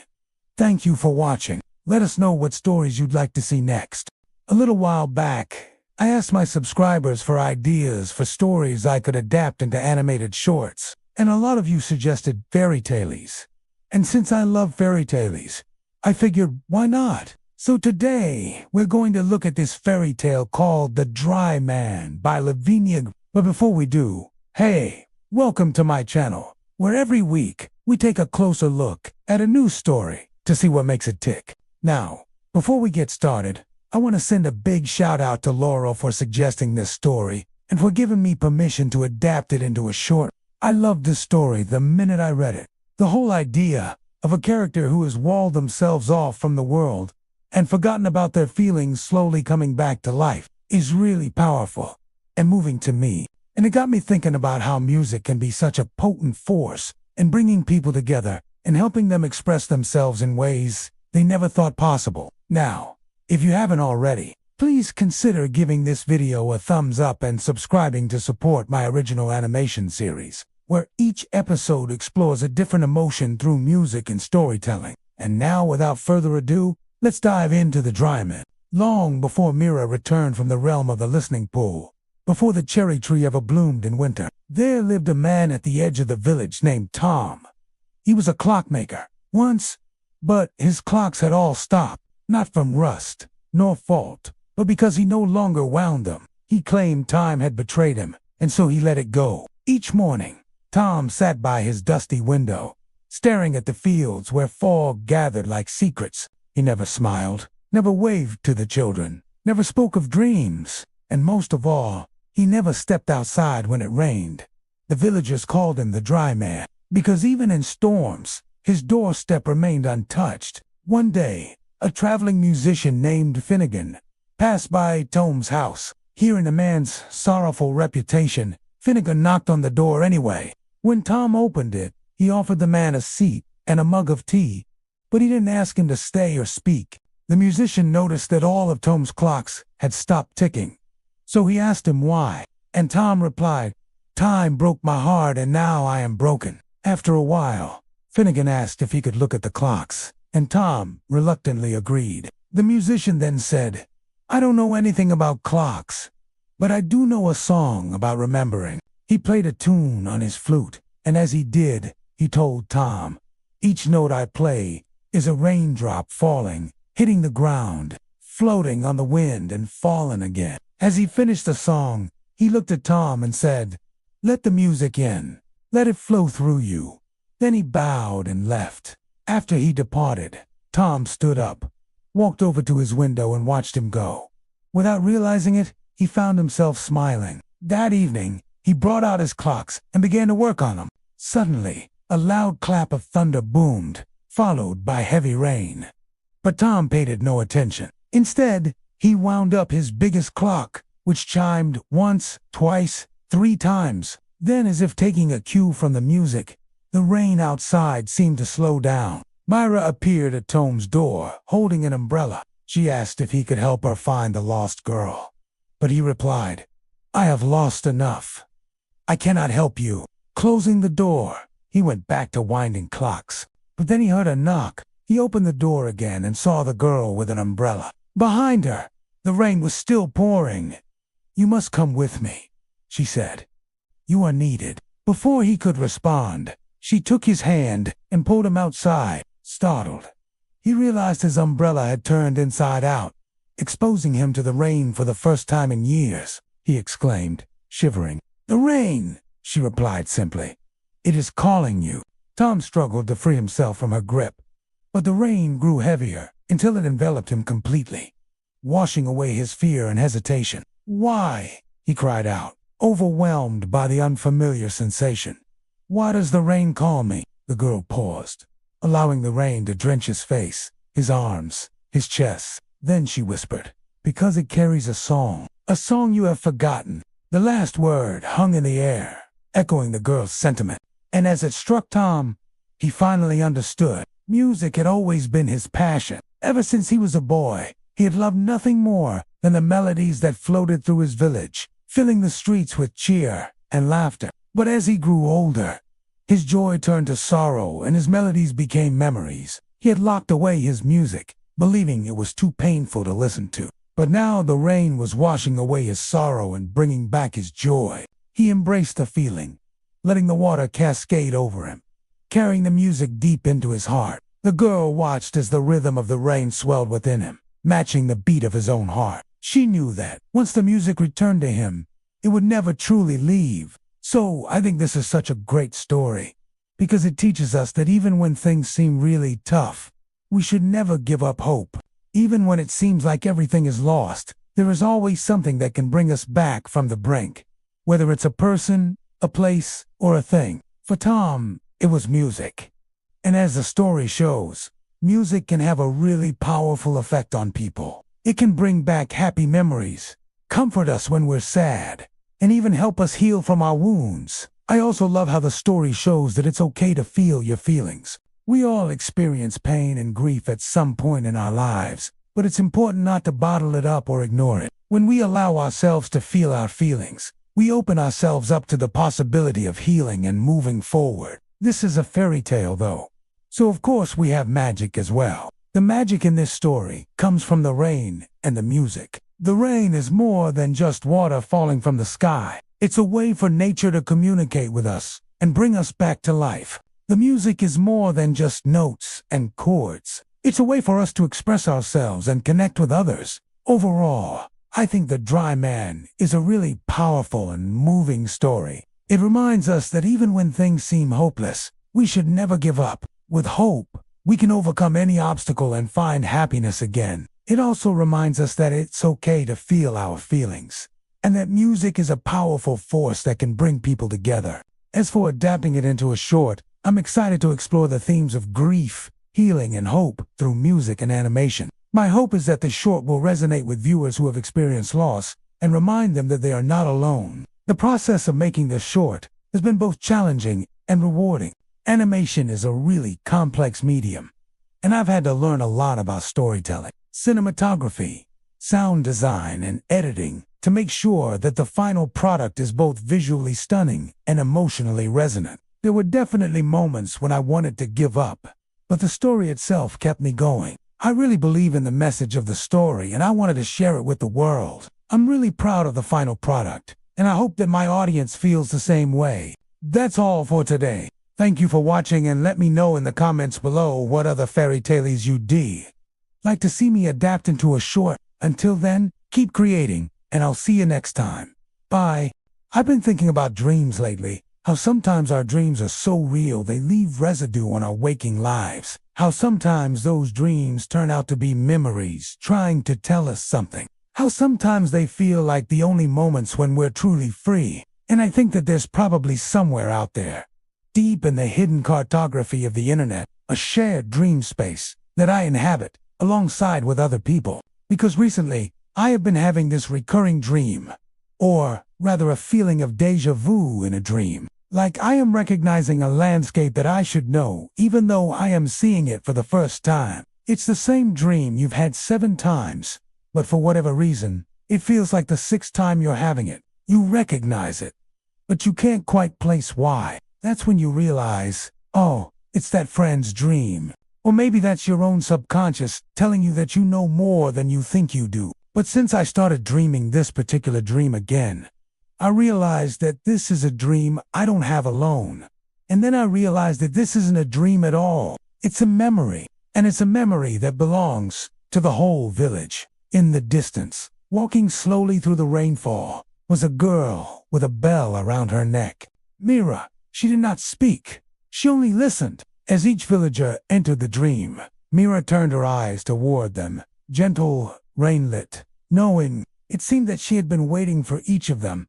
Thank you for watching. Let us know what stories you'd like to see next. A little while back, I asked my subscribers for ideas for stories I could adapt into animated shorts, and a lot of you suggested fairy tales. And since I love fairy tales, I figured, why not? So today, we're going to look at this fairy tale called The Dry Man by Lavinia. But before we do, hey, welcome to my channel, where every week we take a closer look at a new story to see what makes it tick. Now, before we get started, I want to send a big shout out to Laurel for suggesting this story and for giving me permission to adapt it into a short. I loved this story the minute I read it. The whole idea of a character who has walled themselves off from the world and forgotten about their feelings slowly coming back to life is really powerful and moving to me. And it got me thinking about how music can be such a potent force in bringing people together and helping them express themselves in ways they never thought possible. Now, if you haven't already, please consider giving this video a thumbs up and subscribing to support my original animation series, where each episode explores a different emotion through music and storytelling. And now, without further ado, let's dive into The Dry Man. Long before Mira returned from the realm of the listening pool, before the cherry tree ever bloomed in winter, there lived a man at the edge of the village named Tom. He was a clockmaker once, but his clocks had all stopped, not from rust nor fault, but because he no longer wound them. He claimed time had betrayed him, and so he let it go. Each morning, Tom sat by his dusty window, staring at the fields where fog gathered like secrets. He never smiled, never waved to the children, never spoke of dreams, and most of all, he never stepped outside when it rained. The villagers called him the Dry Man, because even in storms, his doorstep remained untouched. One day, a traveling musician named Finnegan passed by Tom's house. Hearing the man's sorrowful reputation, Finnegan knocked on the door anyway. When Tom opened it, he offered the man a seat and a mug of tea, but he didn't ask him to stay or speak. The musician noticed that all of Tom's clocks had stopped ticking, so he asked him why, and Tom replied, "Time broke my heart and now I am broken." After a while, Finnegan asked if he could look at the clocks, and Tom reluctantly agreed. The musician then said, "I don't know anything about clocks, but I do know a song about remembering." He played a tune on his flute, and as he did, he told Tom, "Each note I play is a raindrop falling, hitting the ground, floating on the wind and falling again." As he finished the song, he looked at Tom and said, "Let the music in. Let it flow through you." Then he bowed and left. After he departed, Tom stood up, walked over to his window and watched him go. Without realizing it, he found himself smiling. That evening, he brought out his clocks and began to work on them. Suddenly, a loud clap of thunder boomed, followed by heavy rain. But Tom paid it no attention. Instead, he wound up his biggest clock, which chimed once, twice, 3 times. Then, as if taking a cue from the music, the rain outside seemed to slow down. Myra appeared at Tom's door, holding an umbrella. She asked if he could help her find the lost girl. But he replied, "I have lost enough. I cannot help you." Closing the door, He went back to winding clocks. But then he heard a knock. He opened the door again and saw the girl with an umbrella. Behind her, the rain was still pouring. "You must come with me," she said. "You are needed." Before he could respond, she took his hand and pulled him outside. Startled, he realized his umbrella had turned inside out, exposing him to the rain for the first time in years. He exclaimed, shivering. "The rain," she replied simply. "It is calling you." Tom struggled to free himself from her grip, but the rain grew heavier until it enveloped him completely, washing away his fear and hesitation. "Why?" he cried out, overwhelmed by the unfamiliar sensation. "Why does the rain call me?" The girl paused, allowing the rain to drench his face, his arms, his chest. Then she whispered, "Because it carries a song you have forgotten." The last word hung in the air, echoing the girl's sentiment. And as it struck Tom, he finally understood. Music had always been his passion. Ever since he was a boy, he had loved nothing more than the melodies that floated through his village, filling the streets with cheer and laughter. But as he grew older, his joy turned to sorrow and his melodies became memories. He had locked away his music, believing it was too painful to listen to. But now the rain was washing away his sorrow and bringing back his joy. He embraced the feeling, letting the water cascade over him, carrying the music deep into his heart. The girl watched as the rhythm of the rain swelled within him, matching the beat of his own heart. She knew that once the music returned to him, it would never truly leave. So I think this is such a great story, because it teaches us that even when things seem really tough, we should never give up hope. Even when it seems like everything is lost, there is always something that can bring us back from the brink, whether it's a person, a place, or a thing. For Tom, it was music. And as the story shows, music can have a really powerful effect on people. It can bring back happy memories, comfort us when we're sad, and even help us heal from our wounds. I also love how the story shows that it's okay to feel your feelings. We all experience pain and grief at some point in our lives, but it's important not to bottle it up or ignore it. When we allow ourselves to feel our feelings, we open ourselves up to the possibility of healing and moving forward. This is a fairy tale, though, so of course we have magic as well. The magic in this story comes from the rain and the music. The rain is more than just water falling from the sky. It's a way for nature to communicate with us and bring us back to life. The music is more than just notes and chords. It's a way for us to express ourselves and connect with others. Overall, I think The Dry Man is a really powerful and moving story. It reminds us that even when things seem hopeless, we should never give up. With hope, we can overcome any obstacle and find happiness again. It also reminds us that it's okay to feel our feelings, and that music is a powerful force that can bring people together. As for adapting it into a short, I'm excited to explore the themes of grief, healing, and hope through music and animation. My hope is that the short will resonate with viewers who have experienced loss and remind them that they are not alone. The process of making this short has been both challenging and rewarding. Animation is a really complex medium, and I've had to learn a lot about storytelling, cinematography, sound design, and editing to make sure that the final product is both visually stunning and emotionally resonant. There were definitely moments when I wanted to give up, but the story itself kept me going. I really believe in the message of the story, and I wanted to share it with the world. I'm really proud of the final product, and I hope that my audience feels the same way. That's all for today. Thank you for watching, and let me know in the comments below what other fairy tales you'd like to see me adapt into a short. Until then, keep creating, and I'll see you next time. Bye. I've been thinking about dreams lately. How sometimes our dreams are so real they leave residue on our waking lives. How sometimes those dreams turn out to be memories trying to tell us something. How sometimes they feel like the only moments when we're truly free. And I think that there's probably somewhere out there, deep in the hidden cartography of the internet, a shared dream space that I inhabit alongside with other people. Because recently, I have been having this recurring dream, or rather a feeling of déjà vu in a dream. Like I am recognizing a landscape that I should know, even though I am seeing it for the first time. It's the same dream you've had 7 times, but for whatever reason, it feels like the 6th time you're having it. You recognize it, but you can't quite place why. That's when you realize, oh, it's that friend's dream. Or maybe that's your own subconscious telling you that you know more than you think you do. But since I started dreaming this particular dream again, I realized that this is a dream I don't have alone. And then I realized that this isn't a dream at all. It's a memory. And it's a memory that belongs to the whole village. In the distance, walking slowly through the rainfall, was a girl with a bell around her neck. Mira. She did not speak. She only listened. As each villager entered the dream, Mira turned her eyes toward them, gentle, rainlit, knowing it seemed that she had been waiting for each of them,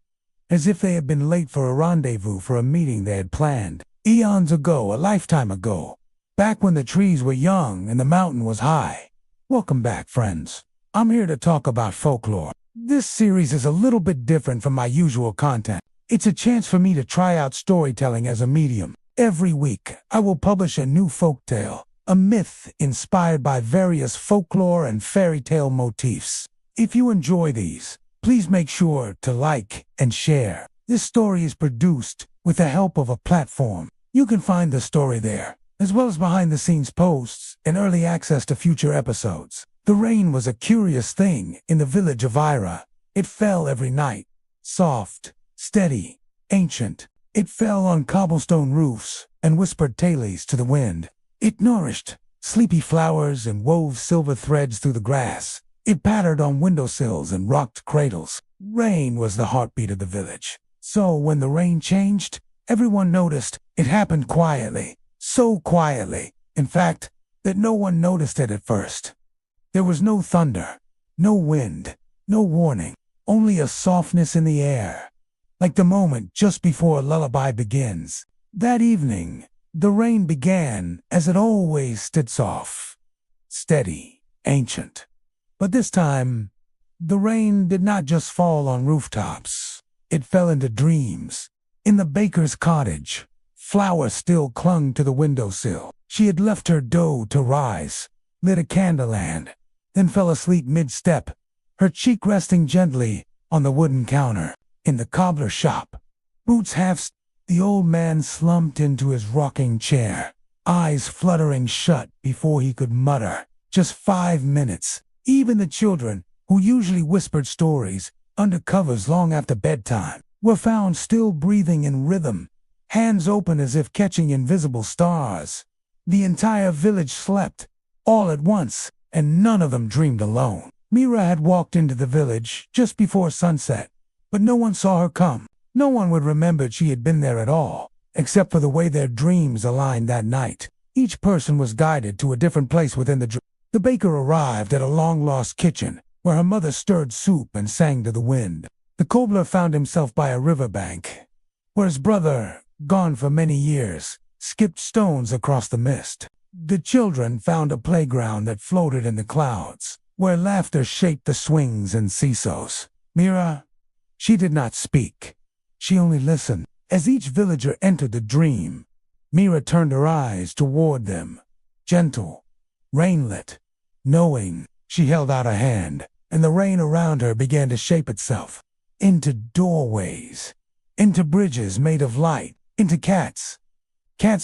as if they had been late for a rendezvous for a meeting they had planned. Eons ago, a lifetime ago, back when the trees were young and the mountain was high. Welcome back, friends. I'm here to talk about folklore. This series is a little bit different from my usual content. It's a chance for me to try out storytelling as a medium. Every week, I will publish a new folktale, a myth inspired by various folklore and fairy tale motifs. If you enjoy these, please make sure to like and share. This story is produced with the help of a platform. You can find the story there, as well as behind-the-scenes posts and early access to future episodes. The rain was a curious thing in the village of Ira. It fell every night, soft, steady, ancient. It fell on cobblestone roofs and whispered tales to the wind. It nourished sleepy flowers and wove silver threads through the grass. It pattered on windowsills and rocked cradles. Rain was the heartbeat of the village. So when the rain changed, everyone noticed. It happened quietly, so quietly, in fact, that no one noticed it at first. There was no thunder, no wind, no warning, only a softness in the air. Like the moment just before a lullaby begins. That evening, the rain began as it always stood soft, steady, ancient. But this time, the rain did not just fall on rooftops. It fell into dreams. In the baker's cottage, Flower still clung to the windowsill. She had left her dough to rise, lit a candle and then fell asleep mid-step, her cheek resting gently on the wooden counter. In the cobbler shop, boots the old man slumped into his rocking chair, eyes fluttering shut before he could mutter. Just 5 minutes. Even the children, who usually whispered stories under covers long after bedtime, were found still breathing in rhythm, hands open as if catching invisible stars. The entire village slept, all at once, and none of them dreamed alone. Mira had walked into the village just before sunset, but no one saw her come. No one would remember she had been there at all, except for the way their dreams aligned that night. Each person was guided to a different place within the dream. The baker arrived at a long-lost kitchen, where her mother stirred soup and sang to the wind. The cobbler found himself by a riverbank, where his brother, gone for many years, skipped stones across the mist. The children found a playground that floated in the clouds, where laughter shaped the swings and seesaws. Mira, she did not speak. She only listened. As each villager entered the dream, Mira turned her eyes toward them, gentle, rainlit, knowing. She held out a hand, and the rain around her began to shape itself into doorways, into bridges made of light, into cats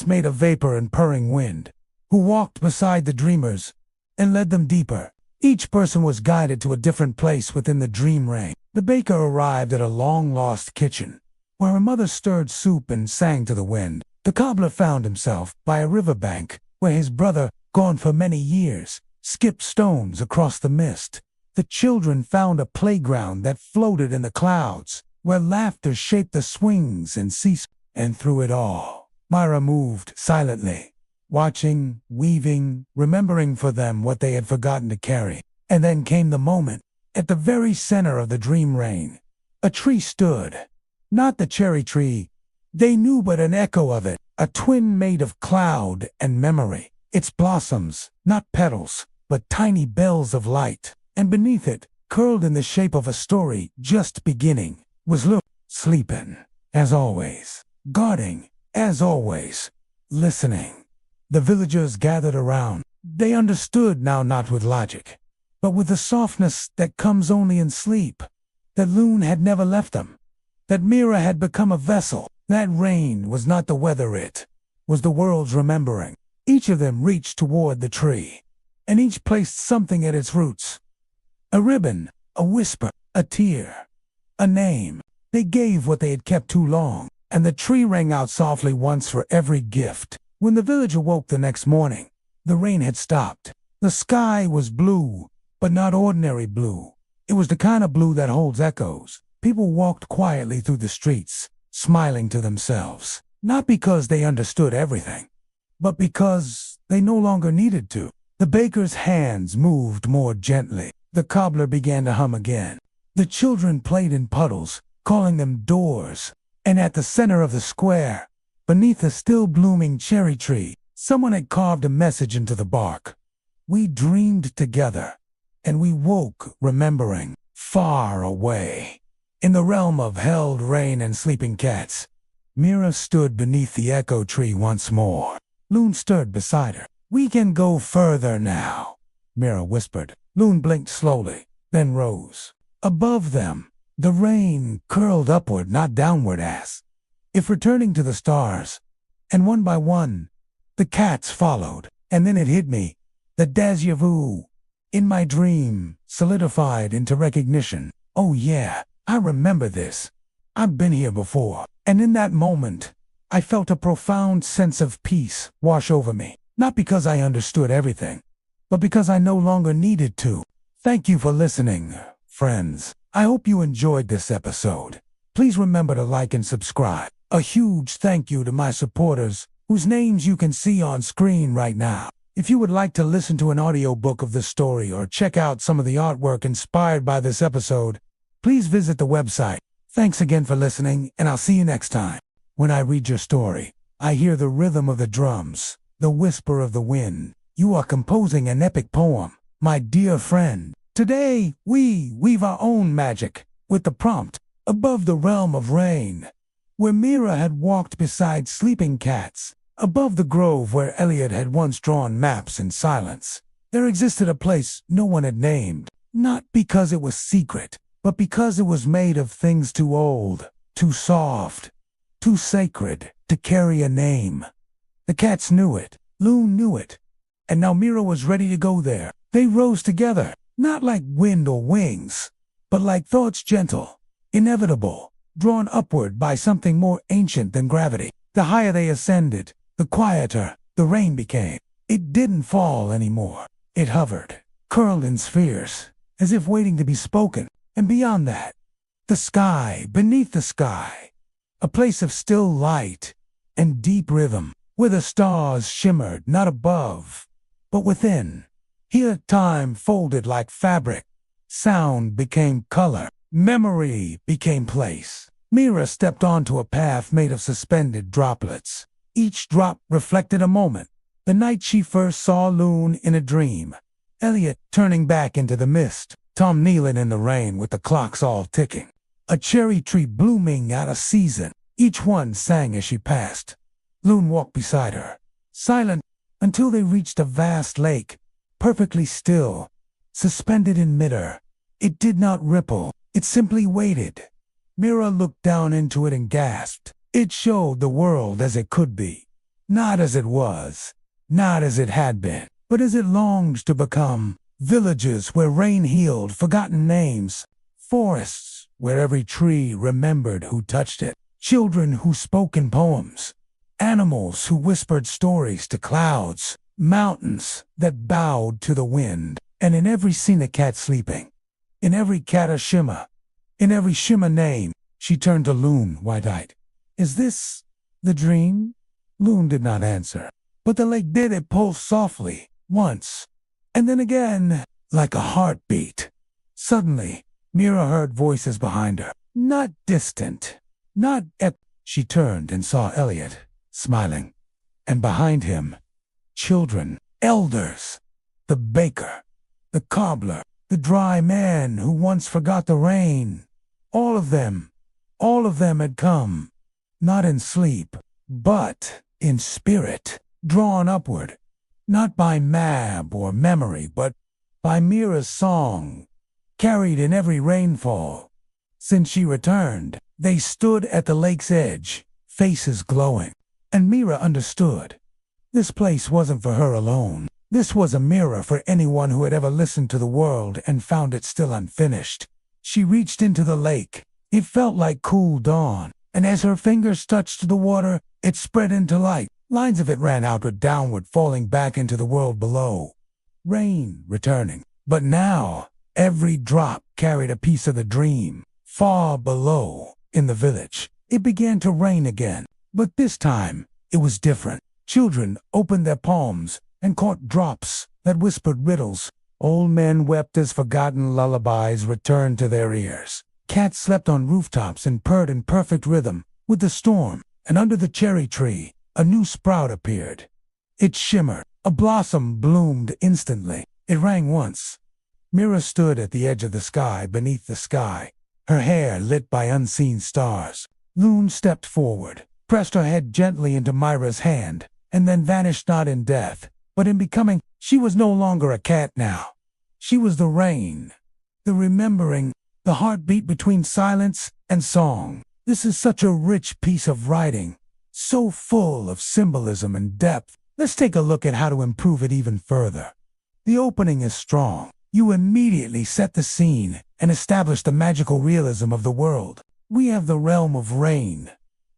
made of vapor and purring wind, who walked beside the dreamers and led them deeper. Each person was guided to a different place within the dream rain. The baker arrived at a long-lost kitchen, where her mother stirred soup and sang to the wind. The cobbler found himself by a riverbank, where his brother, gone for many years, skipped stones across the mist. The children found a playground that floated in the clouds, where laughter shaped the swings and seesaws. And through it all, Mira moved silently, watching, weaving, remembering for them what they had forgotten to carry. And then came the moment. At the very center of the dream rain, a tree stood. Not the cherry tree they knew, but an echo of it, a twin made of cloud and memory. Its blossoms, not petals, but tiny bells of light. And beneath it, curled in the shape of a story just beginning, was Lu, sleeping, as always, guarding, as always, listening. The villagers gathered around. They understood now, not with logic, but with the softness that comes only in sleep, that Loon had never left them, that Mira had become a vessel, That rain was not the weather, it was the world's remembering. Each of them reached toward the tree, and each placed something at its roots. A ribbon, a whisper, a tear, a name. They gave what they had kept too long, and the tree rang out softly once for every gift. When the village awoke the next morning, the rain had stopped. The sky was blue, but not ordinary blue. It was the kind of blue that holds echoes. People walked quietly through the streets, smiling to themselves, not because they understood everything, but because they no longer needed to. The baker's hands moved more gently. The cobbler began to hum again. The children played in puddles, calling them doors. And at the center of the square, beneath a still blooming cherry tree, someone had carved a message into the bark. We dreamed together, and we woke remembering, far away. In the realm of held rain and sleeping cats, Mira stood beneath the echo tree once more. Loon stirred beside her. We can go further now, Mira whispered. Loon blinked slowly, then rose. Above them, the rain curled upward, not downward, as if returning to the stars. And one by one, the cats followed. And then it hit me. The déjà vu in my dream solidified into recognition. Oh yeah, I remember this. I've been here before. And in that moment, I felt a profound sense of peace wash over me. Not because I understood everything, but because I no longer needed to. Thank you for listening, friends. I hope you enjoyed this episode. Please remember to like and subscribe. A huge thank you to my supporters, whose names you can see on screen right now. If you would like to listen to an audiobook of the story or check out some of the artwork inspired by this episode, please visit the website. Thanks again for listening, and I'll see you next time. When I read your story, I hear the rhythm of the drums, the whisper of the wind. You are composing an epic poem, my dear friend. Today, we weave our own magic with the prompt, Above the Realm of Rain, where Mira had walked beside sleeping cats. Above the grove where Elliot had once drawn maps in silence, there existed a place no one had named, not because it was secret, but because it was made of things too old, too soft, too sacred to carry a name. The cats knew it, Loon knew it, and now Mira was ready to go there. They rose together, not like wind or wings, but like thoughts gentle, inevitable, drawn upward by something more ancient than gravity. The higher they ascended, the quieter the rain became. It didn't fall anymore. It hovered, curled in spheres, as if waiting to be spoken. And beyond that, the sky, beneath the sky, a place of still light and deep rhythm, where the stars shimmered not above, but within. Here time folded like fabric, sound became color, memory became place. Mira stepped onto a path made of suspended droplets. Each drop reflected a moment, the night she first saw Loon in a dream, Elliot turning back into the mist, Tom kneeling in the rain with the clocks all ticking, a cherry tree blooming out of season. Each one sang as she passed. Loon walked beside her, silent, until they reached a vast lake, perfectly still, suspended in midair. It did not ripple, it simply waited. Mira looked down into it and gasped. It showed the world as it could be, not as it was, not as it had been, but as it longed to become. Villages where rain healed forgotten names, forests where every tree remembered who touched it, children who spoke in poems, animals who whispered stories to clouds, mountains that bowed to the wind. And in every scene a cat sleeping, in every cat a shimmer, in every shimmer name. She turned to Loon, wide-eyed. Is this the dream? Loon did not answer, but the lake did. It pulsed softly, once, and then again, like a heartbeat. Suddenly, Mira heard voices behind her, not distant, not at. She turned and saw Elliot, smiling, and behind him, children, elders, the baker, the cobbler, the dry man who once forgot the rain. All of them had come, not in sleep, but in spirit, drawn upward, not by map or memory, but by Mira's song, carried in every rainfall. Since she returned, they stood at the lake's edge, faces glowing. And Mira understood. This place wasn't for her alone. This was a mirror for anyone who had ever listened to the world and found it still unfinished. She reached into the lake. It felt like cool dawn, and as her fingers touched the water, it spread into light. Lines of it ran outward, downward, falling back into the world below. Rain returning. But now, every drop carried a piece of the dream. Far below, in the village, it began to rain again. But this time, it was different. Children opened their palms and caught drops that whispered riddles. Old men wept as forgotten lullabies returned to their ears. Cats slept on rooftops and purred in perfect rhythm with the storm. And under the cherry tree, a new sprout appeared. It shimmered. A blossom bloomed instantly. It rang once. Mira stood at the edge of the sky, beneath the sky, her hair lit by unseen stars. Loon stepped forward, pressed her head gently into Myra's hand, and then vanished, not in death, but in becoming. She was no longer a cat now. She was the rain, the remembering, the heartbeat between silence and song. This is such a rich piece of writing, so full of symbolism and depth. Let's take a look at how to improve it even further. The opening is strong. You immediately set the scene and establish the magical realism of the world. We have the realm of rain,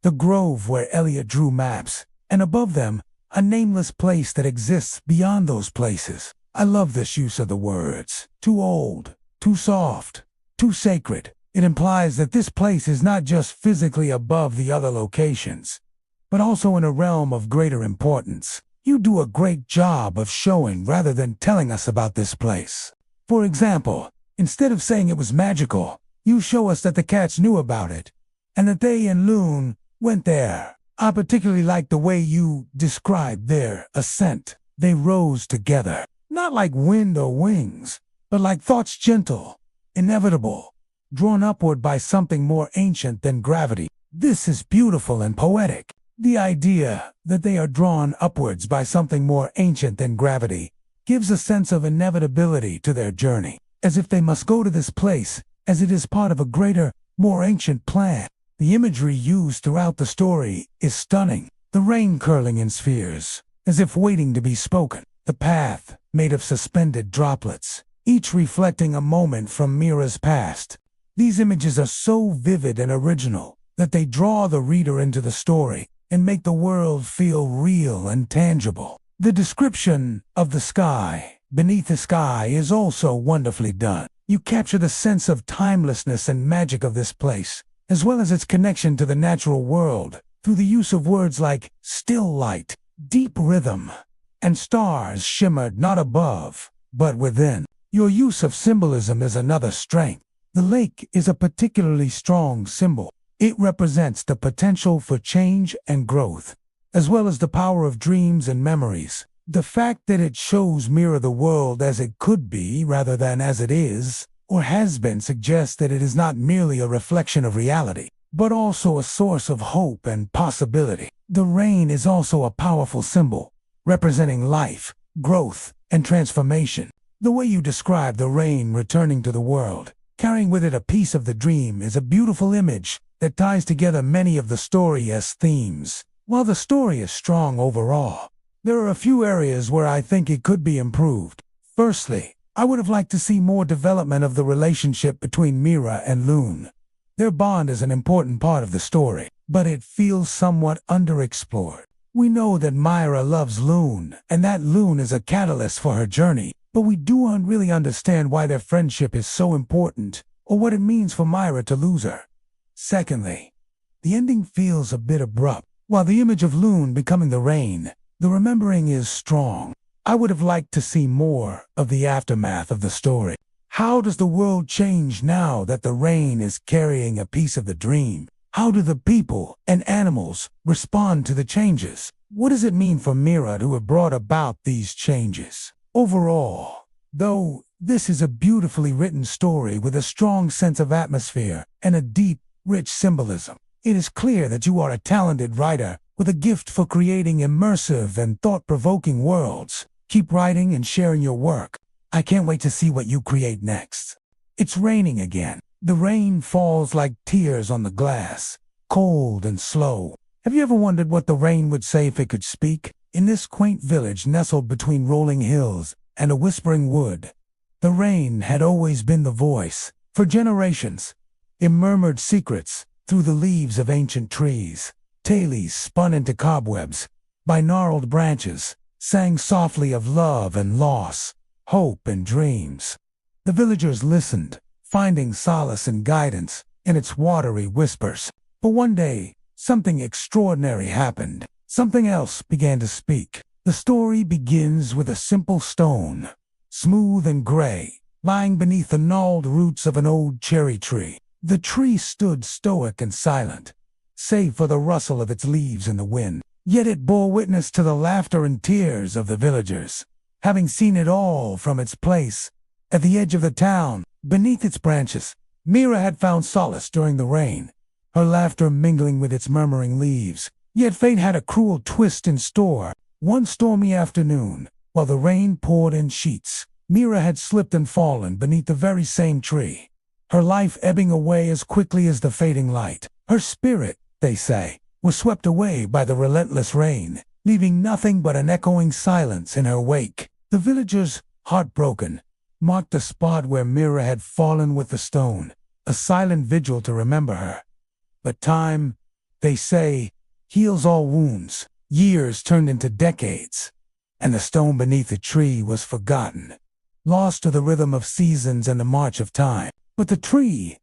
the grove where Elliot drew maps, and above them, a nameless place that exists beyond those places. I love this use of the words. Too old, too soft, too sacred. It implies that this place is not just physically above the other locations, but also in a realm of greater importance. You do a great job of showing rather than telling us about this place. For example, instead of saying it was magical, you show us that the cats knew about it, and that they and Loon went there. I particularly like the way you described their ascent. They rose together, not like wind or wings, but like thoughts, gentle, inevitable, drawn upward by something more ancient than gravity. This is beautiful and poetic. The idea that they are drawn upwards by something more ancient than gravity gives a sense of inevitability to their journey, as if they must go to this place, as it is part of a greater, more ancient plan. The imagery used throughout the story is stunning. The rain curling in spheres, as if waiting to be spoken. The path, made of suspended droplets, each reflecting a moment from Mira's past. These images are so vivid and original that they draw the reader into the story and make the world feel real and tangible. The description of the sky, beneath the sky, is also wonderfully done. You capture the sense of timelessness and magic of this place, as well as its connection to the natural world, through the use of words like still light, deep rhythm, and stars shimmered not above, but within. Your use of symbolism is another strength. The lake is a particularly strong symbol. It represents the potential for change and growth, as well as the power of dreams and memories. The fact that it shows Mira the world as it could be rather than as it is, or has been, suggests that it is not merely a reflection of reality, but also a source of hope and possibility. The rain is also a powerful symbol, representing life, growth, and transformation. The way you describe the rain returning to the world, carrying with it a piece of the dream, is a beautiful image that ties together many of the story's themes. While the story is strong overall, there are a few areas where I think it could be improved. Firstly, I would have liked to see more development of the relationship between Mira and Loon. Their bond is an important part of the story, but it feels somewhat underexplored. We know that Myra loves Loon, and that Loon is a catalyst for her journey, but we don't really understand why their friendship is so important, or what it means for Myra to lose her. Secondly, the ending feels a bit abrupt. While the image of Loon becoming the rain, the remembering is strong. I would have liked to see more of the aftermath of the story. How does the world change now that the rain is carrying a piece of the dream? How do the people and animals respond to the changes? What does it mean for Mira to have brought about these changes? Overall, though, this is a beautifully written story with a strong sense of atmosphere and a deep, rich symbolism. It is clear that you are a talented writer with a gift for creating immersive and thought-provoking worlds. Keep writing and sharing your work. I can't wait to see what you create next. It's raining again. The rain falls like tears on the glass, cold and slow. Have you ever wondered what the rain would say if it could speak? In this quaint village nestled between rolling hills and a whispering wood, the rain had always been the voice. For generations, it murmured secrets through the leaves of ancient trees. Tales spun into cobwebs by gnarled branches sang softly of love and loss, hope and dreams. The villagers listened, finding solace and guidance in its watery whispers. But one day, something extraordinary happened. Something else began to speak. The story begins with a simple stone, smooth and gray, lying beneath the gnarled roots of an old cherry tree. The tree stood stoic and silent, save for the rustle of its leaves in the wind. Yet it bore witness to the laughter and tears of the villagers, having seen it all from its place at the edge of the town. Beneath its branches, Mira had found solace during the rain, her laughter mingling with its murmuring leaves. Yet fate had a cruel twist in store. One stormy afternoon, while the rain poured in sheets, Mira had slipped and fallen beneath the very same tree, her life ebbing away as quickly as the fading light. Her spirit, they say, was swept away by the relentless rain, leaving nothing but an echoing silence in her wake. The villagers, heartbroken, marked the spot where Mira had fallen with the stone, a silent vigil to remember her. But time, they say, heals all wounds. Years turned into decades, and the stone beneath the tree was forgotten, lost to the rhythm of seasons and the march of time. But the tree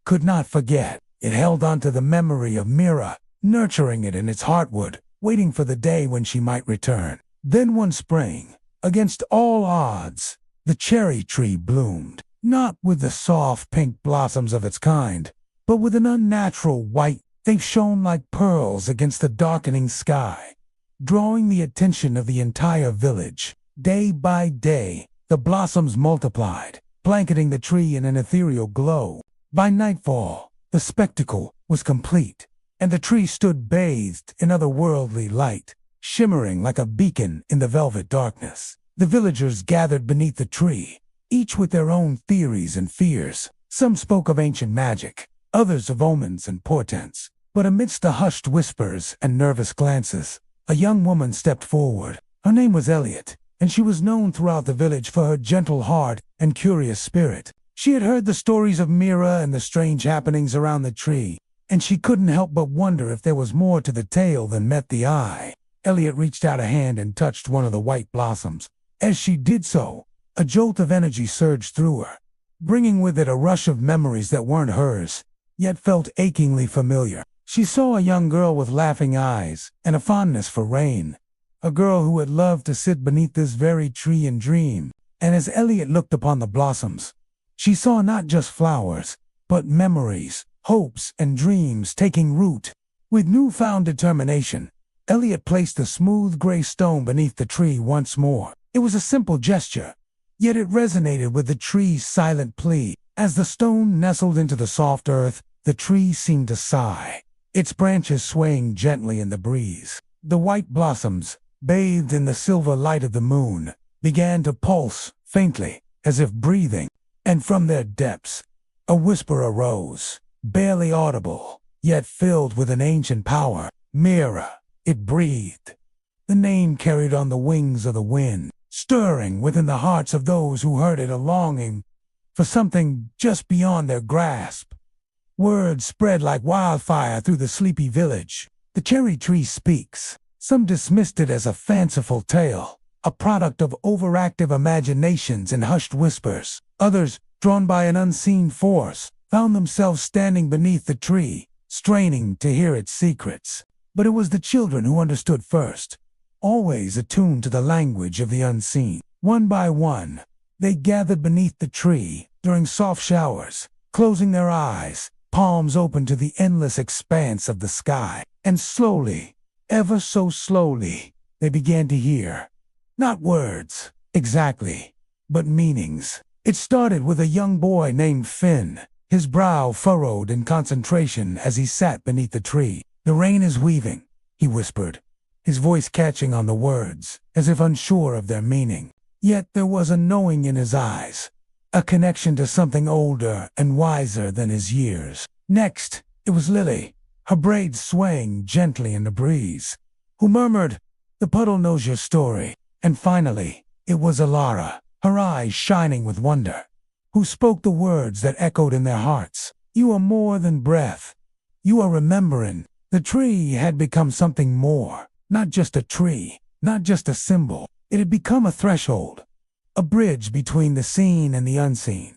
could not forget. It held on to the memory of Mira, nurturing it in its heartwood, waiting for the day when she might return. Then one spring, against all odds, the cherry tree bloomed, not with the soft pink blossoms of its kind, but with an unnatural white. They shone like pearls against the darkening sky, drawing the attention of the entire village. Day by day, the blossoms multiplied, blanketing the tree in an ethereal glow. By nightfall, the spectacle was complete, and the tree stood bathed in otherworldly light, shimmering like a beacon in the velvet darkness. The villagers gathered beneath the tree, each with their own theories and fears. Some spoke of ancient magic, others of omens and portents. But amidst the hushed whispers and nervous glances, a young woman stepped forward. Her name was Elliot, and she was known throughout the village for her gentle heart and curious spirit. She had heard the stories of Mira and the strange happenings around the tree, and she couldn't help but wonder if there was more to the tale than met the eye. Elliot reached out a hand and touched one of the white blossoms. As she did so, a jolt of energy surged through her, bringing with it a rush of memories that weren't hers, yet felt achingly familiar. She saw a young girl with laughing eyes and a fondness for rain, a girl who had loved to sit beneath this very tree and dream. And as Elliot looked upon the blossoms, she saw not just flowers, but memories, hopes, and dreams taking root. With newfound determination, Elliot placed the smooth gray stone beneath the tree once more. It was a simple gesture, yet it resonated with the tree's silent plea. As the stone nestled into the soft earth, the tree seemed to sigh, its branches swaying gently in the breeze. The white blossoms, bathed in the silver light of the moon, began to pulse faintly, as if breathing. And from their depths, a whisper arose, barely audible, yet filled with an ancient power. Mira, it breathed. The name carried on the wings of the wind, stirring within the hearts of those who heard it a longing for something just beyond their grasp. Words spread like wildfire through the sleepy village. The cherry tree speaks. Some dismissed it as a fanciful tale, a product of overactive imaginations and hushed whispers. Others, drawn by an unseen force, found themselves standing beneath the tree, straining to hear its secrets. But it was the children who understood first, always attuned to the language of the unseen. One by one, they gathered beneath the tree during soft showers, closing their eyes, palms open to the endless expanse of the sky. And slowly, ever so slowly, they began to hear. Not words, exactly, but meanings. It started with a young boy named Finn, his brow furrowed in concentration as he sat beneath the tree. "The rain is weaving," he whispered, his voice catching on the words, as if unsure of their meaning. Yet there was a knowing in his eyes, a connection to something older and wiser than his years. Next, it was Lily, her braids swaying gently in the breeze. Who murmured, "The puddle knows your story." And finally, it was Alara, her eyes shining with wonder, who spoke the words that echoed in their hearts. "You are more than breath. You are remembering." The tree had become something more, not just a tree, not just a symbol. It had become a threshold, a bridge between the seen and the unseen,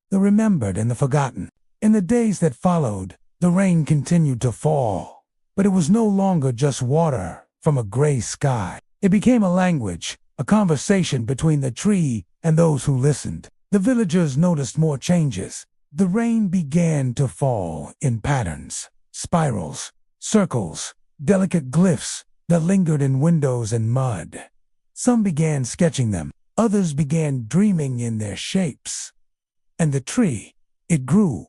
the remembered and the forgotten. In the days that followed, the rain continued to fall, but it was no longer just water from a gray sky. It became a language, a conversation between the tree and those who listened. The villagers noticed more changes. The rain began to fall in patterns, spirals, circles, delicate glyphs that lingered in windows and mud. Some began sketching them, others began dreaming in their shapes. And the tree, it grew,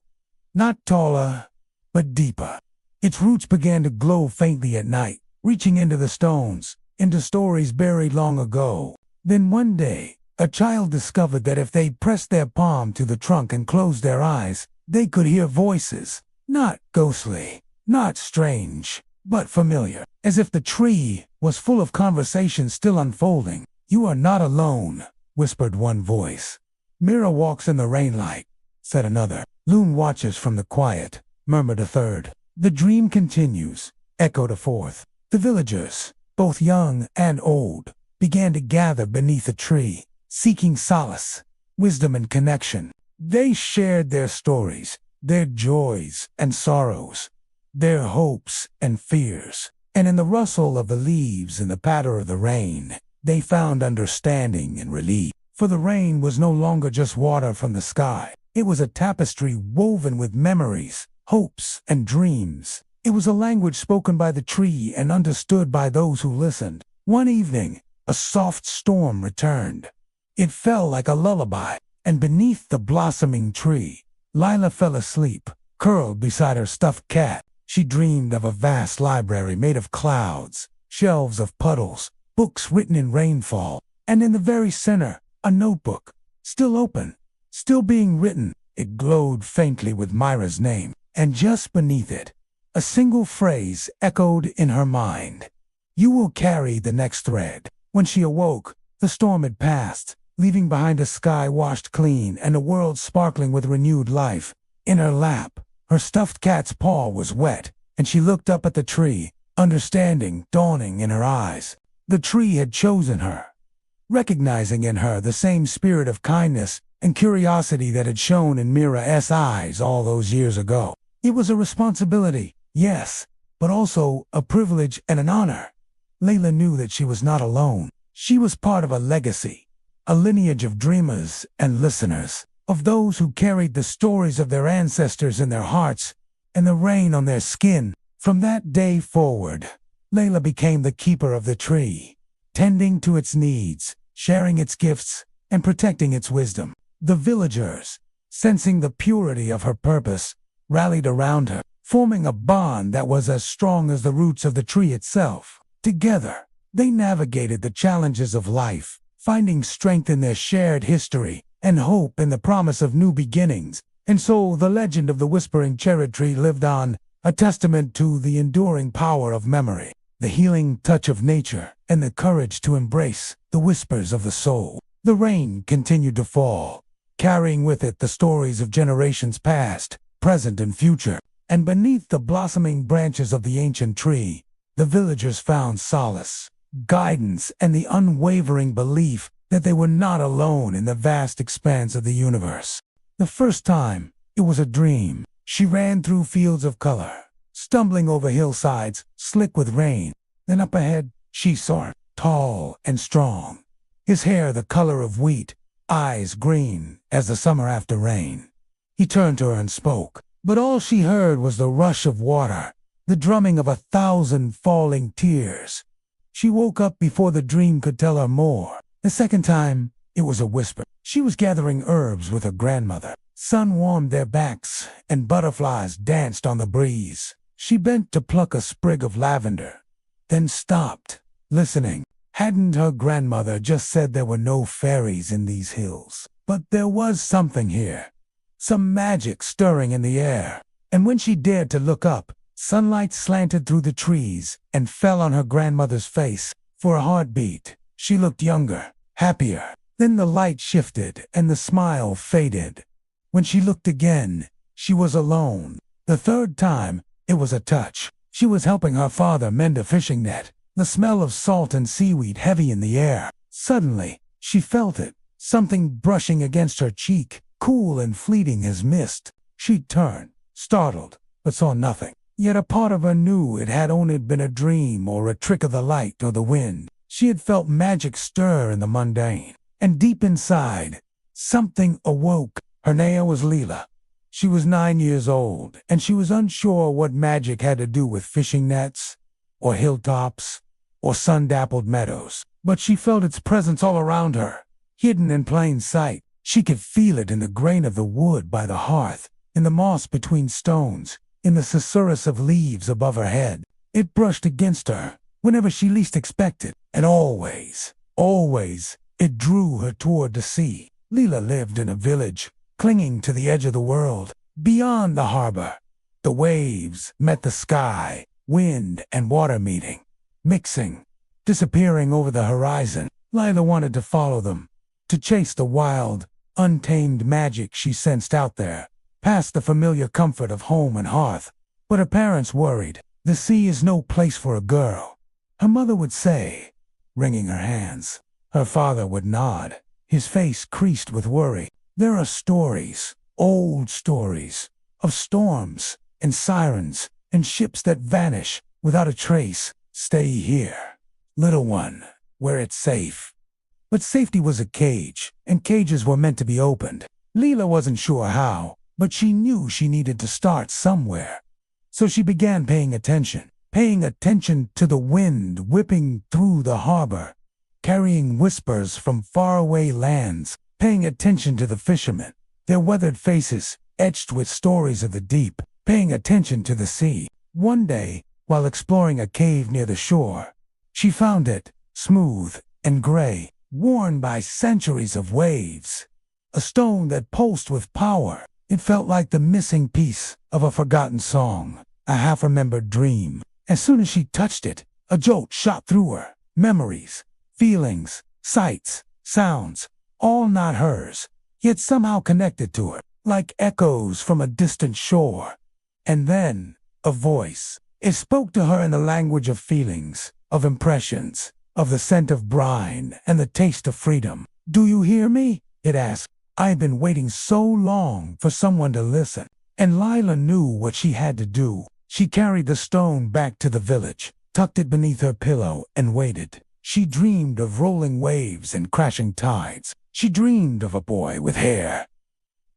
not taller, but deeper. Its roots began to glow faintly at night, reaching into the stones, into stories buried long ago. Then one day, a child discovered that if they pressed their palm to the trunk and closed their eyes, they could hear voices, not ghostly, not strange, but familiar, as if the tree was full of conversations still unfolding. "You are not alone," whispered one voice. "Mira walks in the rainlight," said another. "Loon watches from the quiet," murmured a third. "The dream continues," echoed a fourth. The villagers, both young and old, began to gather beneath a tree, seeking solace, wisdom, and connection. They shared their stories, their joys and sorrows, their hopes and fears. And in the rustle of the leaves and the patter of the rain, they found understanding and relief. For the rain was no longer just water from the sky. It was a tapestry woven with memories, hopes, and dreams. It was a language spoken by the tree and understood by those who listened. One evening, a soft storm returned. It fell like a lullaby, and beneath the blossoming tree, Lila fell asleep, curled beside her stuffed cat. She dreamed of a vast library made of clouds, shelves of puddles, books written in rainfall, and in the very center, a notebook, still open, still being written. It glowed faintly with Myra's name, and just beneath it, a single phrase echoed in her mind: "You will carry the next thread." When she awoke, the storm had passed, leaving behind a sky washed clean and a world sparkling with renewed life. In her lap, her stuffed cat's paw was wet, and she looked up at the tree, understanding dawning in her eyes. The tree had chosen her, recognizing in her the same spirit of kindness and curiosity that had shone in Mira's eyes all those years ago. It was a responsibility, yes, but also a privilege and an honor. Layla knew that she was not alone. She was part of a legacy, a lineage of dreamers and listeners, of those who carried the stories of their ancestors in their hearts and the rain on their skin. From that day forward, Layla became the keeper of the tree, tending to its needs, sharing its gifts, and protecting its wisdom. The villagers, sensing the purity of her purpose, rallied around her, forming a bond that was as strong as the roots of the tree itself. Together, they navigated the challenges of life, finding strength in their shared history and hope in the promise of new beginnings. And so the legend of the whispering cherry tree lived on, a testament to the enduring power of memory, the healing touch of nature, and the courage to embrace the whispers of the soul. The rain continued to fall, carrying with it the stories of generations past, present, and future. And beneath the blossoming branches of the ancient tree, the villagers found solace, guidance, and the unwavering belief that they were not alone in the vast expanse of the universe. The first time, it was a dream. She ran through fields of color, stumbling over hillsides slick with rain. Then up ahead, she saw him, tall and strong, his hair the color of wheat, eyes green as the summer after rain. He turned to her and spoke, but all she heard was the rush of water, the drumming of 1,000 falling tears. She woke up before the dream could tell her more. The second time, it was a whisper. She was gathering herbs with her grandmother. Sun warmed their backs, and butterflies danced on the breeze. She bent to pluck a sprig of lavender, then stopped, listening. Hadn't her grandmother just said there were no fairies in these hills? But there was something here, some magic stirring in the air. And when she dared to look up, Sunlight slanted through the trees and fell on her grandmother's face. For a heartbeat, she looked younger, happier. Then the light shifted and the smile faded. When she looked again, she was alone. The third time, it was a touch. She was helping her father mend a fishing net, the smell of salt and seaweed heavy in the air. Suddenly, she felt it, something brushing against her cheek, cool and fleeting as mist. She turned, startled, but saw nothing. Yet a part of her knew it had only been a dream or a trick of the light or the wind. She had felt magic stir in the mundane. And deep inside, something awoke. Her name was Leela. She was 9 years old, and she was unsure what magic had to do with fishing nets, or hilltops, or sun-dappled meadows. But she felt its presence all around her, hidden in plain sight. She could feel it in the grain of the wood by the hearth, in the moss between stones, in the susurrus of leaves above her head. It brushed against her whenever she least expected, and always, it drew her toward the sea. Leela lived in a village, clinging to the edge of the world. Beyond the harbor, the waves met the sky, wind and water meeting, mixing, disappearing over the horizon. Leela wanted to follow them, to chase the wild, untamed magic she sensed out there, past the familiar comfort of home and hearth. But her parents worried. The sea is no place for a girl, her mother would say, wringing her hands. Her father would nod, his face creased with worry. There are stories, old stories, of storms and sirens and ships that vanish without a trace. Stay here, little one, where it's safe. But safety was a cage, and cages were meant to be opened. Leela wasn't sure how, but she knew she needed to start somewhere. So she began paying attention to the wind whipping through the harbor, carrying whispers from faraway lands, paying attention to the fishermen, their weathered faces etched with stories of the deep, paying attention to the sea. One day, while exploring a cave near the shore, she found it, smooth and gray, worn by centuries of waves. A stone that pulsed with power. It felt like the missing piece of a forgotten song, a half-remembered dream. As soon as she touched it, a jolt shot through her. Memories, feelings, sights, sounds, all not hers, yet somehow connected to her, like echoes from a distant shore. And then, a voice. It spoke to her in the language of feelings, of impressions, of the scent of brine and the taste of freedom. "Do you hear me?" it asked. "I've been waiting so long for someone to listen." And Leela knew what she had to do. She carried the stone back to the village, tucked it beneath her pillow, and waited. She dreamed of rolling waves and crashing tides. She dreamed of a boy with hair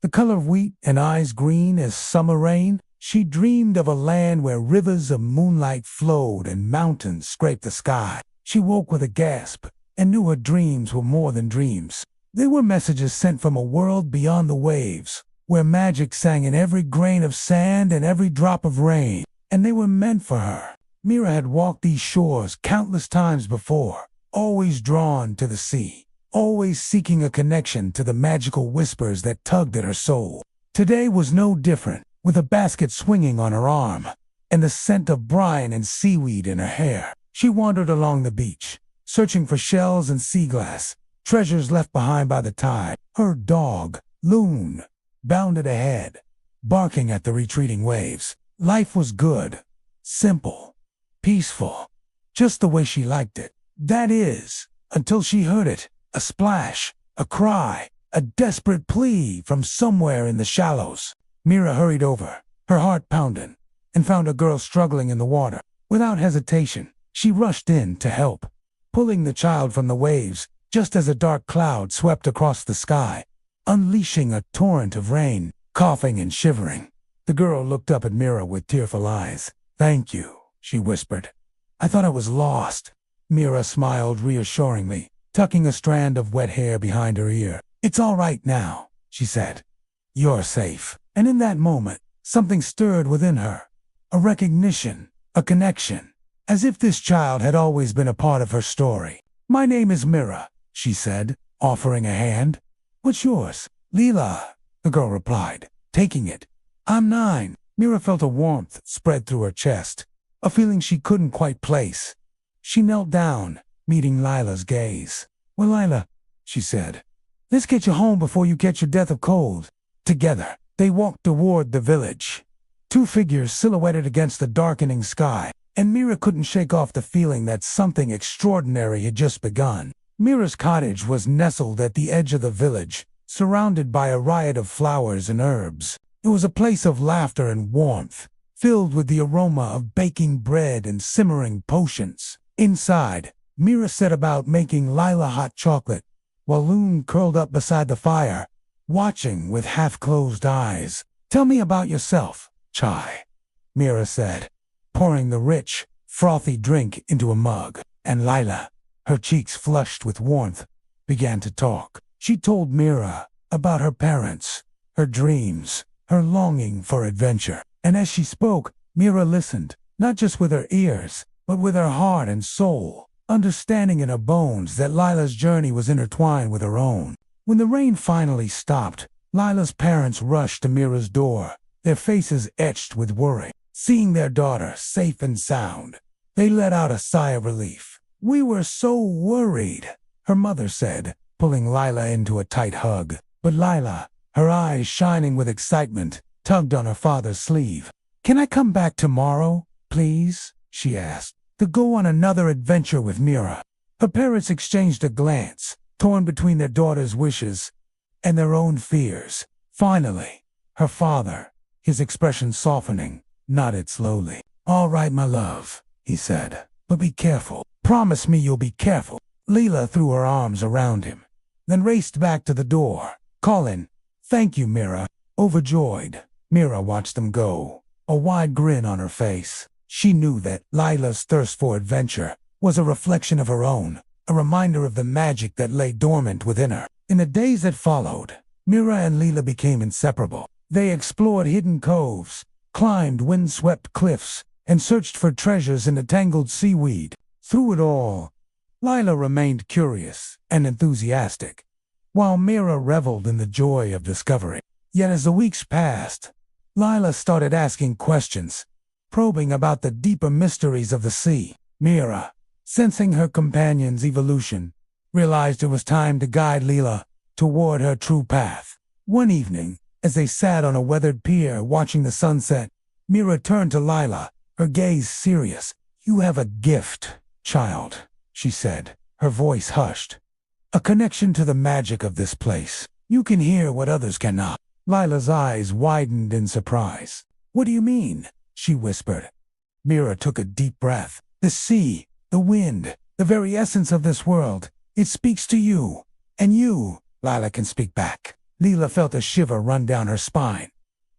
the color of wheat and eyes green as summer rain. She dreamed of a land where rivers of moonlight flowed and mountains scraped the sky. She woke with a gasp and knew her dreams were more than dreams. They were messages sent from a world beyond the waves, where magic sang in every grain of sand and every drop of rain, and they were meant for her. Mira had walked these shores countless times before, always drawn to the sea, always seeking a connection to the magical whispers that tugged at her soul. Today was no different, with a basket swinging on her arm, and the scent of brine and seaweed in her hair. She wandered along the beach, searching for shells and sea glass, treasures left behind by the tide. Her dog, Loon, bounded ahead, barking at the retreating waves. Life was good, simple, peaceful, just the way she liked it. That is, until she heard it, a splash, a cry, a desperate plea from somewhere in the shallows. Mira hurried over, her heart pounding, and found a girl struggling in the water. Without hesitation, she rushed in to help, pulling the child from the waves just as a dark cloud swept across the sky, unleashing a torrent of rain. Coughing and shivering, the girl looked up at Mira with tearful eyes. "Thank you," she whispered. "I thought I was lost." Mira smiled reassuringly, tucking a strand of wet hair behind her ear. "It's all right now," she said. "You're safe." And in that moment, something stirred within her. A recognition, a connection, as if this child had always been a part of her story. "My name is Mira," she said, offering a hand. "What's yours?" "Leela," the girl replied, taking it. "I'm 9. Mira felt a warmth spread through her chest, a feeling she couldn't quite place. She knelt down, meeting Lila's gaze. "Well, Lila," she said, "let's get you home before you catch your death of cold." Together, they walked toward the village. Two figures silhouetted against the darkening sky, and Mira couldn't shake off the feeling that something extraordinary had just begun. Mira's cottage was nestled at the edge of the village, surrounded by a riot of flowers and herbs. It was a place of laughter and warmth, filled with the aroma of baking bread and simmering potions. Inside, Mira set about making Lila hot chocolate, while Loon curled up beside the fire, watching with half-closed eyes. "Tell me about yourself, Chai," Mira said, pouring the rich, frothy drink into a mug. And Lila, her cheeks flushed with warmth, began to talk. She told Mira about her parents, her dreams, her longing for adventure. And as she spoke, Mira listened, not just with her ears, but with her heart and soul, understanding in her bones that Lila's journey was intertwined with her own. When the rain finally stopped, Lila's parents rushed to Mira's door, their faces etched with worry. Seeing their daughter safe and sound, they let out a sigh of relief. "We were so worried," her mother said, pulling Lila into a tight hug. But Lila, her eyes shining with excitement, tugged on her father's sleeve. "Can I come back tomorrow, please?" she asked, "to go on another adventure with Mira." Her parents exchanged a glance, torn between their daughter's wishes and their own fears. Finally, her father, his expression softening, nodded slowly. "All right, my love," he said, "but be careful. Promise me you'll be careful." Lila threw her arms around him, then raced back to the door, calling, "Thank you, Mira." Overjoyed, Mira watched them go, a wide grin on her face. She knew that Lila's thirst for adventure was a reflection of her own, a reminder of the magic that lay dormant within her. In the days that followed, Mira and Lila became inseparable. They explored hidden coves, climbed windswept cliffs, and searched for treasures in the tangled seaweed. Through it all, Lila remained curious and enthusiastic, while Mira reveled in the joy of discovery. Yet as the weeks passed, Lila started asking questions, probing about the deeper mysteries of the sea. Mira, sensing her companion's evolution, realized it was time to guide Lila toward her true path. One evening, as they sat on a weathered pier watching the sunset, Mira turned to Lila, her gaze serious. "You have a gift, child," she said, her voice hushed. "A connection to the magic of this place. You can hear what others cannot." Lila's eyes widened in surprise. "What do you mean?" she whispered. Mira took a deep breath. "The sea, the wind, the very essence of this world, it speaks to you. And you," Lila can speak back. Lila felt a shiver run down her spine.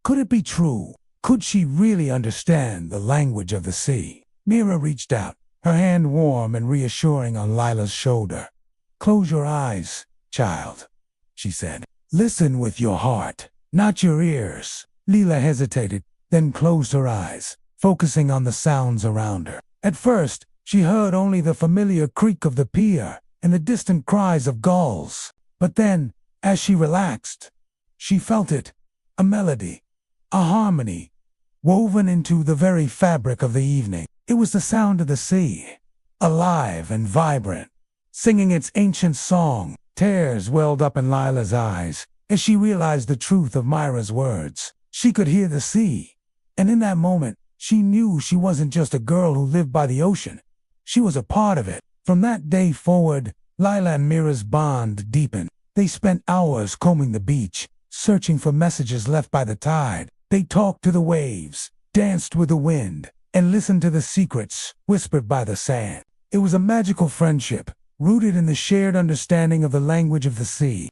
Could it be true? Could she really understand the language of the sea? Mira reached out, her hand warm and reassuring on Lila's shoulder. "Close your eyes, child," she said. "Listen with your heart, not your ears." Lila hesitated, then closed her eyes, focusing on the sounds around her. At first, she heard only the familiar creak of the pier and the distant cries of gulls. But then, as she relaxed, she felt it, a melody, a harmony, woven into the very fabric of the evening. It was the sound of the sea, alive and vibrant, singing its ancient song. Tears welled up in Lila's eyes as she realized the truth of Myra's words. She could hear the sea, and in that moment, she knew she wasn't just a girl who lived by the ocean. She was a part of it. From that day forward, Lila and Mira's bond deepened. They spent hours combing the beach, searching for messages left by the tide. They talked to the waves, danced with the wind, and listened to the secrets whispered by the sand. It was a magical friendship, rooted in the shared understanding of the language of the sea.